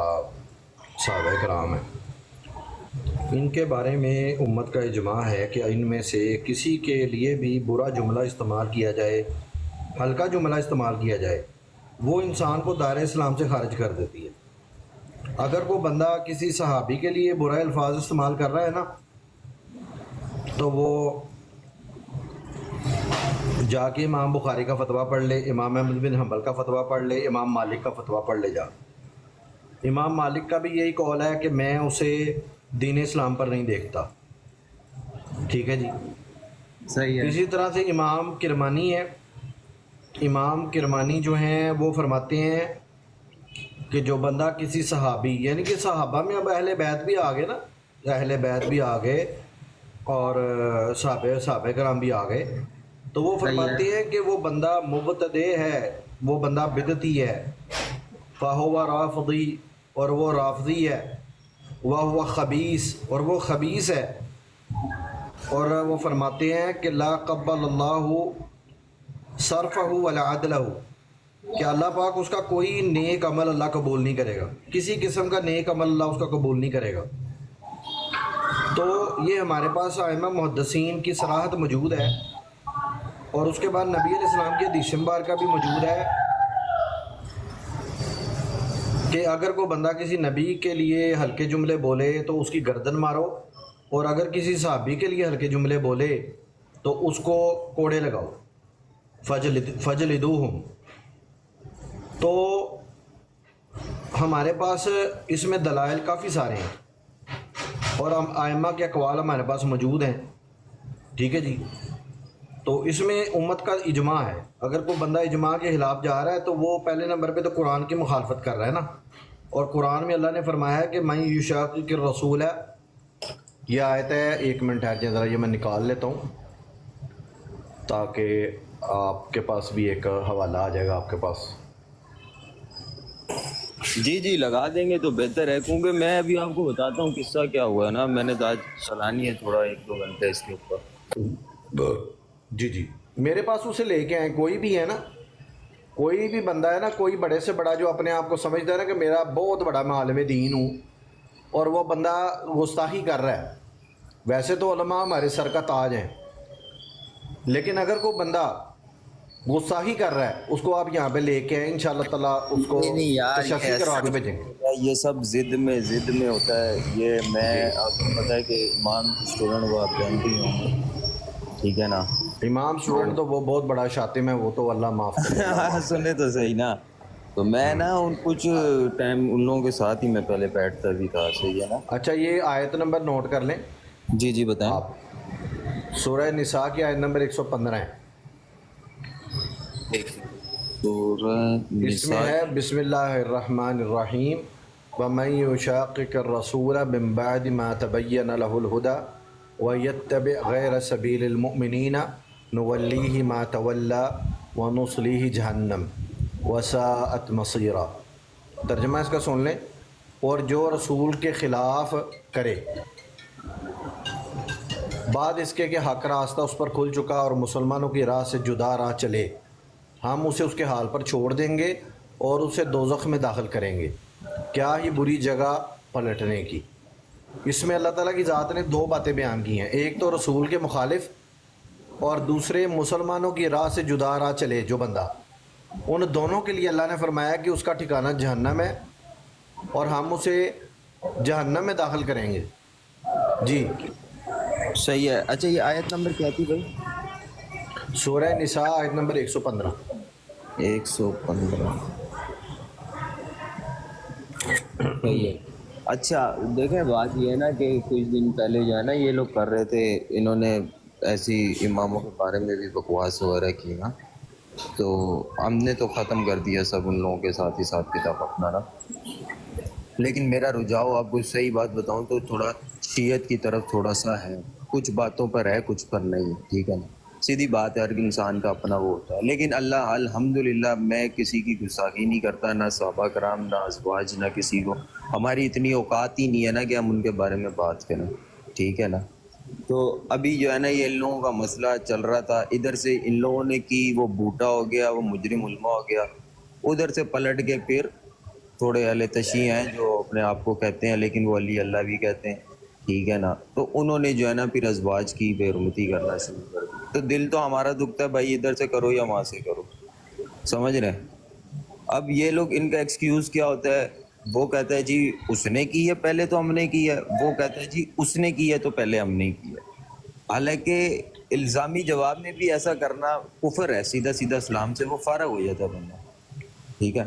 صحابہ کرام ہیں، ان کے بارے میں امت کا اجماع ہے کہ ان میں سے کسی کے لیے بھی برا جملہ استعمال کیا جائے، ہلکا جملہ استعمال کیا جائے، وہ انسان کو دائرہ اسلام سے خارج کر دیتی ہے۔ اگر وہ بندہ کسی صحابی کے لیے برا الفاظ استعمال کر رہا ہے نا، تو وہ جا کے امام بخاری کا فتویٰ پڑھ لے، امام احمد بن حنبل کا فتویٰ پڑھ لے، امام مالک کا فتویٰ پڑھ لے جا۔ امام مالک کا بھی یہی قول ہے کہ میں اسے دین اسلام پر نہیں دیکھتا۔ ٹھیک ہے جی، صحیح ہے۔ اسی طرح سے امام کرمانی ہے، امام کرمانی جو ہیں وہ فرماتے ہیں کہ جو بندہ کسی صحابی، یعنی کہ صحابہ میں اب اہل بیت بھی آ گئے نا، اہل بیت بھی آ گئے اور صحابہ کرام بھی آ گئے، تو وہ فرماتے ہیں کہ وہ بندہ مبتدع ہے، وہ بندہ بدعتی ہے، فہو رافضی، اور وہ رافضی ہے، وہ خبیث، اور وہ خبیث ہے، اور وہ فرماتے ہیں کہ لا قبل اللہ صرفہ ولا عدلہ، کہ اللہ پاک اس کا کوئی نیک عمل اللہ قبول نہیں کرے گا، کسی قسم کا نیک عمل اللہ اس کا قبول نہیں کرے گا۔ تو یہ ہمارے پاس ائمہ محدثین کی صراحت موجود ہے، اور اس کے بعد نبی علیہ السلام کی حدیث مبارکہ بھی موجود ہے کہ اگر کوئی بندہ کسی نبی کے لیے ہلکے جملے بولے تو اس کی گردن مارو، اور اگر کسی صحابی کے لیے ہلکے جملے بولے تو اس کو کوڑے لگاؤ، فجلدوہم۔ تو ہمارے پاس اس میں دلائل کافی سارے ہیں، اور ہم ائمہ کے اقوال ہمارے پاس موجود ہیں، ٹھیک ہے جی۔ تو اس میں امت کا اجماع ہے، اگر کوئی بندہ اجماع کے خلاف جا رہا ہے تو وہ پہلے نمبر پہ تو قرآن کی مخالفت کر رہا ہے نا، اور قرآن میں اللہ نے فرمایا ہے کہ من یشاقق الرسول ہے، یہ آیت ہے، ایک منٹ ہے ذرا یہ میں نکال لیتا ہوں تاکہ آپ کے پاس بھی ایک حوالہ آ جائے گا آپ کے پاس۔ جی لگا دیں گے تو بہتر ہے، کیونکہ میں ابھی آپ کو بتاتا ہوں قصہ کیا ہوا ہے نا، میں نے تو آج چلانی ہے تھوڑا 1-2 گھنٹے اس کے اوپر۔ جی میرے پاس اسے لے کے آئیں، کوئی بھی ہے نا، کوئی بھی بندہ ہے نا، کوئی بڑے سے بڑا جو اپنے آپ کو سمجھتا ہے نا کہ میرا بہت بڑا میں عالم دین ہوں، اور وہ بندہ گستاخی کر رہا ہے، ویسے تو علماء ہمارے سر کا تاج ہیں، لیکن اگر کوئی بندہ گستاخی کر رہا ہے اس کو آپ یہاں پہ لے کے آئیں، انشاءاللہ تعالیٰ اس کو نہیں یار، تشفی کروا کے بھیجیں گے۔ یہ سب ضد میں ہوتا ہے، یہ میں آپ کو پتہ ہے کہ امام اسٹوڈنٹ وہ آپ جانتے ہی ہوں گے، ٹھیک ہے نا۔ امام اسٹوڈنٹ تو وہ بہت بڑا شاتم ہے، وہ تو اللہ معاف کرے۔ سنے تو صحیح نا، تو میں نا ان کچھ ٹائم ان لوگوں کے ساتھ ہی میں پہلے بیٹھتا بھی تھا، صحیح ہے نا۔ اچھا یہ آیت نمبر نوٹ کر لیں جی بتائیں آپ، سورہ نساء کی آیت نمبر 115 ہے، سورہ اس میں ہے بسم اللہ الرحمن الرحیم وَمَن يُشَاقِقِ الرَّسُولَ مِن بَعْدِ مَا تَبَيَّنَ لَهُ الْهُدَى وَيَتَّبِعْ غَيْرَ سَبِيلِ الْمُؤْمِنِينَ نُوَلِّيهِ مَا تَوَلَّى وَنُصْلِيهِ جَهَنَّمَ وَسَاءَتْ مَصِيرًا۔ ترجمہ اس کا سن لیں، اور جو رسول کے خلاف کرے بعد اس کے کہ حق راستہ اس پر کھل چکا اور مسلمانوں کی راہ سے جدا راہ چلے، ہم اسے اس کے حال پر چھوڑ دیں گے اور اسے دوزخ میں داخل کریں گے، کیا ہی بری جگہ پلٹنے کی۔ اس میں اللہ تعالیٰ کی ذات نے 2 باتیں بیان کی ہیں، ایک تو رسول کے مخالف، اور دوسرے مسلمانوں کی راہ سے جدا راہ چلے جو بندہ، ان دونوں کے لیے اللہ نے فرمایا کہ اس کا ٹھکانہ جہنم ہے اور ہم اسے جہنم میں داخل کریں گے۔ جی صحیح ہے۔ اچھا یہ آیت نمبر کیا تھی بھائی؟ سورہ نساء آیت نمبر 115۔ 115 صحیح ہے۔ اچھا دیکھیں بات یہ ہے نا کہ کچھ دن پہلے جو ہے نا یہ لوگ کر رہے تھے، انہوں نے ایسی اماموں کے بارے میں بھی بکواس وغیرہ کی نا، تو ہم نے تو ختم کر دیا سب ان لوگوں کے ساتھ ہی ساتھ کتاب اپنا نا، لیکن میرا رجحاؤ آپ کو صحیح بات بتاؤں تو تھوڑا شیعت کی طرف تھوڑا سا ہے، کچھ باتوں پر ہے کچھ پر نہیں، ٹھیک ہے نا، سیدھی بات ہے، ہر انسان کا اپنا وہ ہوتا ہے، لیکن اللہ الحمدللہ میں کسی کی گستاخی نہیں کرتا، نہ صحابہ کرام، نہ ازواج، نہ کسی کو، ہماری اتنی اوقات ہی نہیں ہے نا کہ ہم ان کے بارے میں بات کریں، ٹھیک ہے نا۔ تو ابھی جو ہے نا یہ ان لوگوں کا مسئلہ چل رہا تھا، ادھر سے ان لوگوں نے کی وہ بوٹا ہو گیا، وہ مجرم علماء ہو گیا، ادھر سے پلٹ کے پھر تھوڑے اہل تشیع ہیں جو اپنے آپ کو کہتے ہیں لیکن وہ علی اللہ بھی کہتے ہیں، ٹھیک ہے نا، تو انہوں نے جو ہے نا پھر ازواج کی بے حرمتی کرنا شروع کر دی، تو دل تو ہمارا دکھتا ہے بھائی ادھر سے کرو یا وہاں سے کرو، سمجھ رہے ہیں۔ اب یہ لوگ ان کا ایکسکیوز کیا ہوتا ہے، وہ کہتا ہے جی اس نے کی ہے پہلے تو ہم نے کی ہے، وہ کہتا ہے جی اس نے کی ہے تو پہلے ہم نے کی ہے، حالانکہ الزامی جواب میں بھی ایسا کرنا کفر ہے، سیدھا سیدھا اسلام سے وہ فارغ ہو جاتا ہے بندہ، ٹھیک ہے۔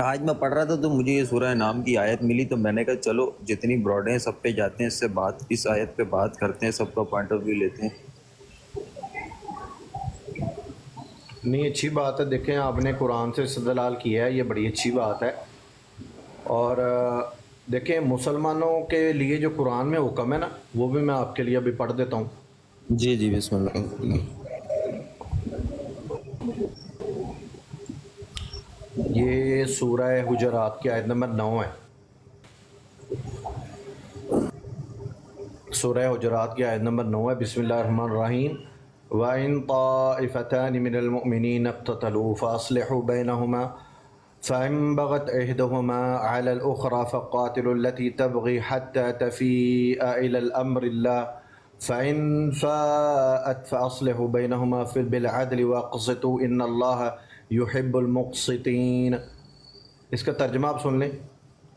آج میں پڑھ رہا تھا تو مجھے یہ سورہ انعام کی آیت ملی، تو میں نے کہا چلو جتنی براڈ ہیں سب پہ جاتے ہیں، اس سے بات، اس آیت پہ بات کرتے ہیں، سب کا پوائنٹ آف ویو لیتے ہیں۔ नहीं, अच्छी बात है। देखें, आपने कुरान से इस्तेदलाल किया है, ये बड़ी अच्छी बात है। और देखें, मुसलमानों के लिए जो कुरान में हुक्म है ना, वो भी मैं आपके लिए अभी पढ़ देता हूँ। जी जी बिस्मिल्लाह। ये सूरह हुजरात की आयत नंबर 9 है। सूरह हुजरात की आयत नंबर 9 है। बिस्मिल्लाहिर्रहमानिर्रहीम। व इन ताइफतानि मिनल मुमिनीन इक़्ततलू फ़अस्लिहू बैनहुमा फ़इन बग़त इहदुहुमा अलल उख़रा फ़क़ातिलू अल्लती तबग़ी हत्ता तफ़ीअ इलल अम्रिल्लाह फ़इन फ़ाअत फ़अस्लिहू बैनहुमा बिल-अदलि वक़्सितू इन्नल्लाह युहिब्बुल मुक़्सितीन। इसका तर्जुमा आप सुन लें।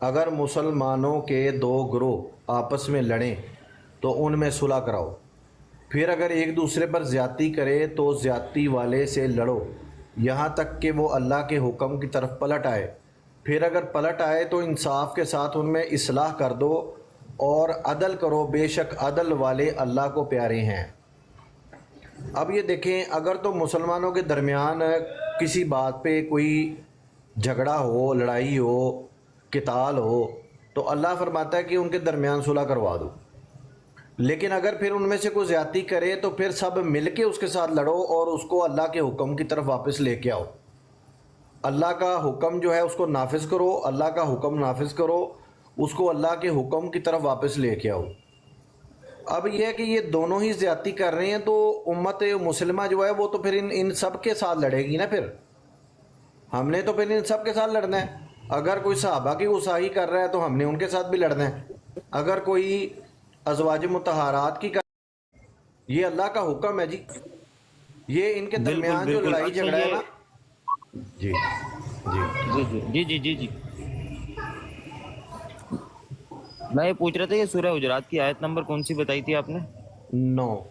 अगर मुसलमानों के दो ग्रोह आपस में लड़ें तो उनमें सुलह कराओ। फिर अगर एक दूसरे पर ज़्यादती करे तो ज़्यादती वाले से लड़ो यहाँ तक कि वो अल्लाह के हुक्म की तरफ पलट आए। फिर अगर पलट आए तो इंसाफ के साथ उनमें इस्लाह कर दो और अदल करो, बेशक अदल वाले अल्लाह को प्यारे हैं। अब ये देखें, अगर तो मुसलमानों के दरमियान किसी बात पे कोई झगड़ा हो, लड़ाई हो, किताल हो, तो अल्लाह फरमाता है कि उनके दरमियान सुलह करवा दो। लेकिन अगर फिर उनमें से कोई ज़्यादती करे तो फिर सब मिल के उसके साथ लड़ो और उसको अल्लाह के हुक्म की तरफ वापस लेके आओ। अल्लाह का हुक्म जो है उसको नाफिज करो, अल्लाह का हुक्म नाफिज करो, उसको अल्लाह के हुक्म की तरफ वापस लेके आओ। अब यह है कि ये दोनों ही ज़्यादती कर रहे हैं तो उम्मत मुसलिमा जो है वो तो फिर इन सब के साथ लड़ेगी ना। फिर हमने तो फिर इन सब के साथ लड़ना है। अगर कोई सहाबा की गुसाही कर रहा है तो हमने उनके साथ भी लड़ना है। अगर कोई अज़वाज मुतहरात की कर, ये अल्लाह का हुक्म है जी। ये इनके दरमियान जो लड़ाई झगड़ा है ना। जी जी जी जी जी जी। मैं ये पूछ रहा था, ये सूरह हुजरात की आयत नंबर कौन सी बताई थी आपने? 9।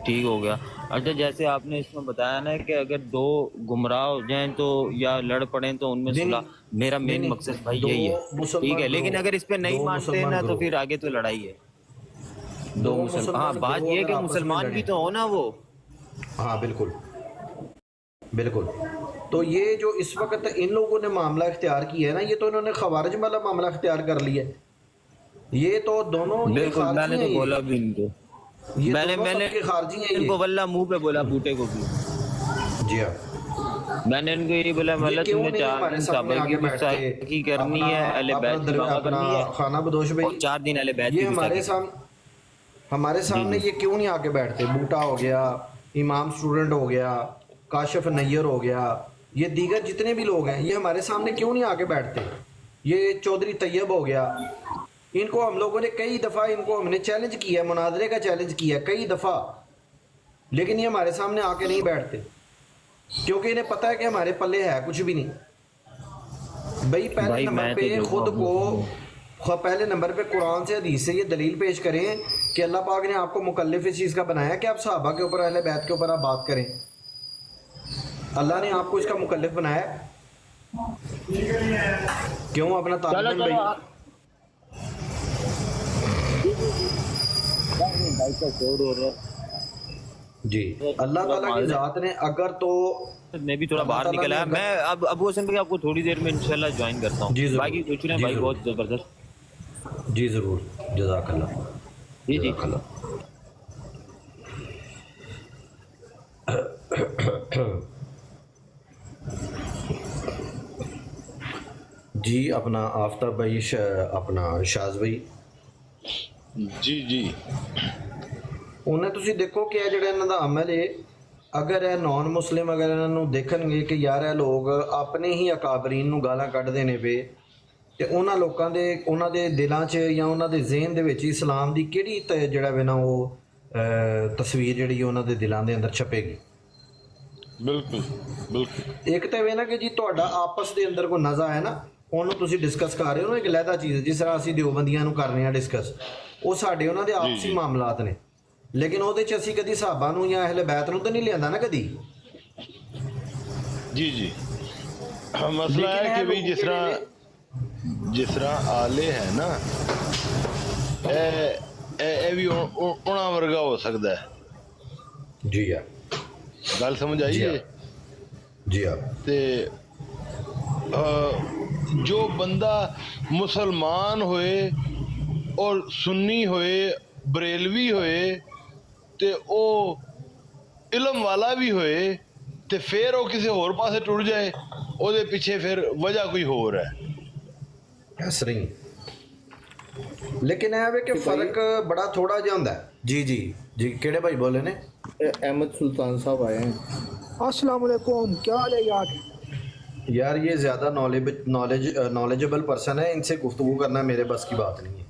ठीक हो गया। अच्छा, जैसे आपने इसमें बताया ना कि अगर दो गुमराह हो जाएं तो या लड़ पड़ें तो उनमें सुलह, मेरा मेन मकसद भाई यही है। ठीक है, लेकिन अगर इस पे नहीं मानते ना तो फिर आगे तो लड़ाई है। दो मुसलमान, हाँ बात ये है कि मुसलमान भी तो हो ना वो। हाँ बिल्कुल बिल्कुल। तो ये जो इस वक्त इन लोगों ने मामला इख्तियार किया है ना, ये तो इन्होंने खवारिज वाला मामला इख्तियार कर लिया है। ये तो दोनों बिल्कुल, मैंने तो बोला भी इनको, मैंने खारजी हैं इनको वल्ला मुंह पे बोला बूटे को भी। जी हाँ, मैंने इनको यही बोला, मतलब तुमने 4 दिन सबर की गुस्ताखी करनी है, अहले बैत की बात करनी है, खाना बदोश भाई, 4 दिन अहले बैत ये की हमारे सामने ये क्यों नहीं आके बैठते? बूटा हो गया, इमाम स्टूडेंट हो गया, काशिफ नैयर हो गया, ये दीगर जितने भी लोग हैं, ये हमारे सामने क्यों नहीं आके बैठते? ये चौधरी तैयब हो गया, इनको हम लोगों ने कई दफ़ा इनको हमने चैलेंज किया, मुनाजरे का चैलेंज किया कई दफ़ा, लेकिन ये हमारे सामने आके नहीं बैठते क्योंकि इन्हें पता है कि हमारे पल्ले है कुछ भी नहीं। भाई पहले नंबर पे खुद को, पहले नंबर पे कुरान से हदीस से ये दलील पेश करें कि अल्लाह पाक ने आपको मुकल्लिफ इस चीज़ का बनाया कि आप सहाबा के ऊपर, अहले बैत के ऊपर आप बात करें। अल्लाह ने आपको इसका मुकल्लिफ बनाया, क्यों अपना तालिब भाई? जी अल्लाह ताला की जात ने अगर तो मैं भी थोड़ा बाहर निकला है, मैं अब अबू हसन भाई आपको थोड़ी देर में इंशाल्लाह ज्वाइन करता हूँ। बाकी कुछ नहीं भाई, बहुत जबरदस्त। जी ज़रूर, जज़ाकल्लाह। जी जी जी अपना आफ्ताब भाई, अपना शाज भाई। जी जी उन्हें तुसी देखो कि ਜਿਹੜਾ ਇਹਨਾਂ ਦਾ ਅਮਲ ਹੈ, ਅਗਰ ਇਹ ਨੌਨ ਮੁਸਲਿਮ ਅਗਰ ਇਹਨਾਂ ਨੂੰ ਦੇਖਣਗੇ ਕਿ ਯਾਰ ਇਹ ਲੋਕ ਆਪਣੇ ਹੀ ਅਕਾਬਰੀਨ ਨੂੰ ਗਾਲਾਂ ਕੱਢਦੇ ਨੇ ਪਏ ਤੇ ਉਹਨਾਂ ਲੋਕਾਂ ਦੇ, ਉਹਨਾਂ ਦੇ ਦਿਲਾਂ 'ਚ ਜਾਂ ਉਹਨਾਂ ਦੇ ਜ਼ਿਹਨ ਦੇ ਵਿੱਚ ਇਸਲਾਮ ਦੀ ਕਿਹੜੀ ਜਿਹੜਾ ਵੇ ਨਾ ਉਹ ਤਸਵੀਰ ਜਿਹੜੀ ਉਹਨਾਂ ਦੇ ਦਿਲਾਂ ਦੇ ਅੰਦਰ ਛਪੇਗੀ। ਬਿਲਕੁਲ ਬਿਲਕੁਲ। ਇੱਕ ਤਾਂ ਵੇ ਨਾ ਕਿ ਜੀ ਤੁਹਾਡਾ ਆਪਸ ਦੇ ਅੰਦਰ ਕੋਈ ਨਜ਼ਾ ਹੈ ਨਾ, ਉਹਨੂੰ ਤੁਸੀਂ ਡਿਸਕਸ ਕਰ ਰਹੇ ਹੋ ਨਾ, ਇੱਕ ਲਹਿਦਾ ਚੀਜ਼ ਜਿਸ ਤਰ੍ਹਾਂ ਅਸੀਂ ਦਿਓਬੰਦੀਆਂ ਨੂੰ ਕਰ ਰਹੇ ਹਾਂ ਡਿਸਕਸ, ਉਹ ਸਾਡੇ ਉਹਨਾਂ ਦੇ ਆਪਸੀ ਮਾਮਲਾਤ ਨੇ, ਲੇਕਿਨ ਉਹਦੇ 'ਚ ਅਸੀਂ ਕਦੀ ਸਾਹਬਾਂ ਨੂੰ ਜਾਂ ਅਹਿਲੇ ਬੈਤ ਨੂੰ ਤਾਂ ਨਹੀਂ ਲਿਆਂਦਾ ਨਾ ਕਦੀ। ਜੀ ਜੀ ਮਸਲਾ ਹੈ ਕਿ ਵੀ ਜਿਸ ਤਰ੍ਹਾਂ ਆਲੇ ਹੈ ਨਾ, ਇਹ ਵੀ ਉਹਨਾਂ ਵਰਗਾ ਹੋ ਸਕਦਾ ਹੈ। جی ہاں ਗੱਲ ਸਮਝ ਆਈ ਜੀ ਹੈ ਹਾਂ ਜੀ ਹਾਂ ਤੇ ਜੋ ਬੰਦਾ ਮੁਸਲਮਾਨ ਹੋਏ ਔਰ ਸੁੰਨੀ ਹੋਏ ਬਰੇਲਵੀ ਹੋਏ ਤੇ ਉਹ ਇਲਮ ਵਾਲਾ ਵੀ ਹੋਏ ਤੇ ਫਿਰ ਉਹ ਕਿਸੇ ਹੋਰ ਪਾਸੇ ਟੁਰ ਜਾਏ, ਉਹਦੇ ਪਿੱਛੇ ਫਿਰ ਵਜ੍ਹਾ ਕੋਈ ਹੋਰ ਹੈ। ਇਸ ਤਰ੍ਹਾਂ ਹੀ ਲੇਕਿਨ ਇਹ ਵੇ ਕਿ ਫਰਕ ਬੜਾ ਥੋੜਾ ਜਿਹਾ ਹੁੰਦਾ ਹੈ। ਜੀ ਜੀ ਜੀ ਕਿਹੜੇ ਭਾਈ ਬੋਲੇ ਨੇ? अहमद सुल्तान साहब आए हैं। अस्सलाम वालेकुम, क्या हाल है यार? यार ये ज़्यादा नॉलेजेबल पर्सन है, इनसे गुफ्तगू करना मेरे बस की बात नहीं है।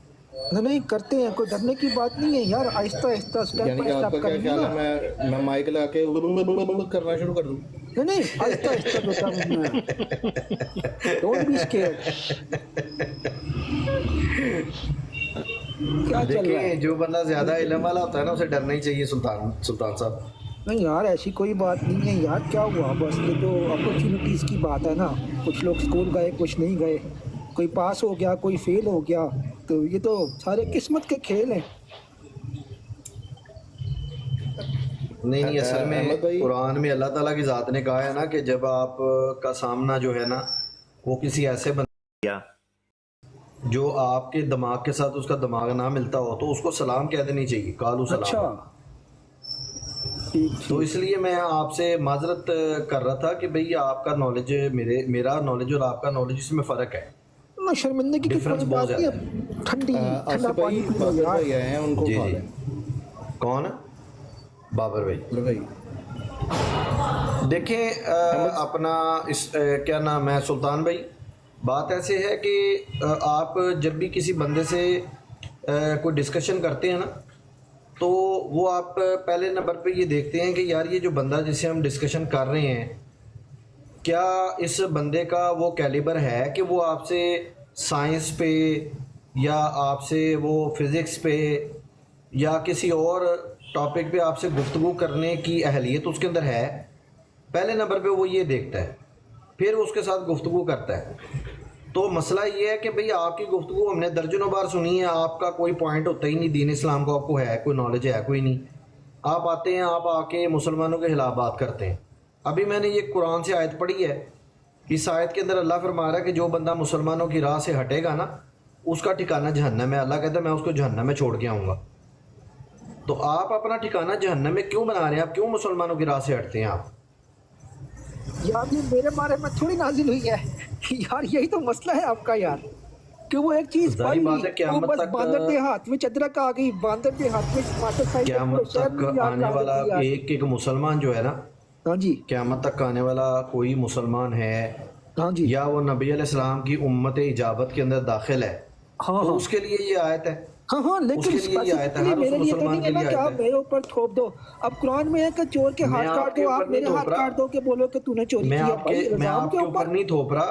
नहीं करते हैं, कोई डरने की बात नहीं है यार, आहिस्ता आहिस्ता स्टेप यानी बाय कि आपका स्टेप क्या करेंगे ख्याल है, ना। मैं माइक लगा के करना शुरू कर दूं? नहीं आहिस्ता आहिस्ता बेटा, डोंट बी स्केयर्ड। क्या चल रहा देखिए है? जो बंदा ज़्यादा इल्म वाला होता है ना उसे डरना ही चाहिए सुल्तान साहब। नहीं यार ऐसी कोई बात नहीं है यार, क्या हुआ, बस ये तो अपॉर्चुनिटीज़ की बात है ना। कुछ लोग स्कूल गए, कुछ नहीं गए, कोई पास हो गया, कोई फेल हो गया, तो ये तो सारे किस्मत के खेल हैं। नहीं असल में अहमद भाई- कुरान में अल्लाह ताला की ज़ात ने कहा है ना कि जब आपका सामना जो है ना वो किसी ऐसे बंदे जो आपके दिमाग के साथ उसका दिमाग ना मिलता हो तो उसको सलाम कह देनी चाहिए, कालू सलाम। अच्छा ठीक तो इसलिए मैं आपसे माजरत कर रहा था कि भाई आपका नॉलेज मेरा नॉलेज और आपका नॉलेज इसमें फ़र्क है। ना शर्मिंदगी की Difference कोई बहुत बात नहीं है, ठंडी ठंडा आसिफ भाई पानी पी लो बाबर यार। भाई आए हैं, उनको जी खा जी लें। कौन? बाबर भाई। बोलो भाई। देखें अपना इस क्या नाम है सुल्तान भाई, बात ऐसे है कि आप जब भी किसी बंदे से कोई डिस्कशन करते हैं ना तो वो आप पहले नंबर पे ये देखते हैं कि यार ये जो बंदा जिससे हम डिस्कशन कर रहे हैं क्या इस बंदे का वो कैलिबर है कि वो आपसे साइंस पे या आपसे वो फिज़िक्स पे या किसी और टॉपिक पे आपसे गुफ्तगू करने की अहलियत उसके अंदर है। पहले नंबर पे वो ये देखता है, फिर उसके साथ गुफ्तगू करता है। तो मसला ये है कि भाई आपकी गुफ्तगू हमने दर्जनों बार सुनी है, आपका कोई पॉइंट होता ही नहीं, दीन इस्लाम को आपको है कोई नॉलेज है कोई नहीं। आप आते हैं, आप आके मुसलमानों के खिलाफ बात करते हैं। अभी मैंने ये कुरान से आयत पढ़ी है, इस आयत के अंदर अल्लाह फरमा रहा है कि जो बंदा मुसलमानों की राह से हटेगा ना उसका ठिकाना जहन्नम है। अल्लाह कहता है मैं उसको जहन्नम में छोड़ के आऊँगा। तो आप अपना ठिकाना जहन्नम में क्यों बना रहे हैं? आप क्यों मुसलमानों की राह से हटते हैं आप? यार ये मेरे बारे में थोड़ी नाजिल हुई है यार, यही तो मसला है आपका यार, कि वो एक चीज पढ़ जाहिर ली, बात है वो क़यामत बस तक बांदर के हाथ में चदरक आ गई, बांदर के हाथ में मोटरसाइकिल, क़यामत तक आने वाला एक एक मुसलमान जो है ना, हाँ जी क़यामत तक आने वाला कोई मुसलमान है हाँ जी या वो नबी अलैहिस्सलाम की उम्मत इजाबत के अंदर दाखिल है हाँ तो हाँ उसके लिए ये आयत है। हाँ हाँ, लेकिन उसके लिए ये आयत है, specifically हर उस मेरे लिए तो मुसलमान नहीं है के ना लिए कि आप आयत है। मेरे ऊपर थोप दो। अब कुरान में है कि चोर के मैं हाथ काट आपके दो, ऊपर आप नहीं मेरे हाथ थोप रहा। काट दो कि बोलो कि तूने चोरी मैं किया। आपके भाई मैं इल्जाम आपके ऊपर नहीं थोप रहा,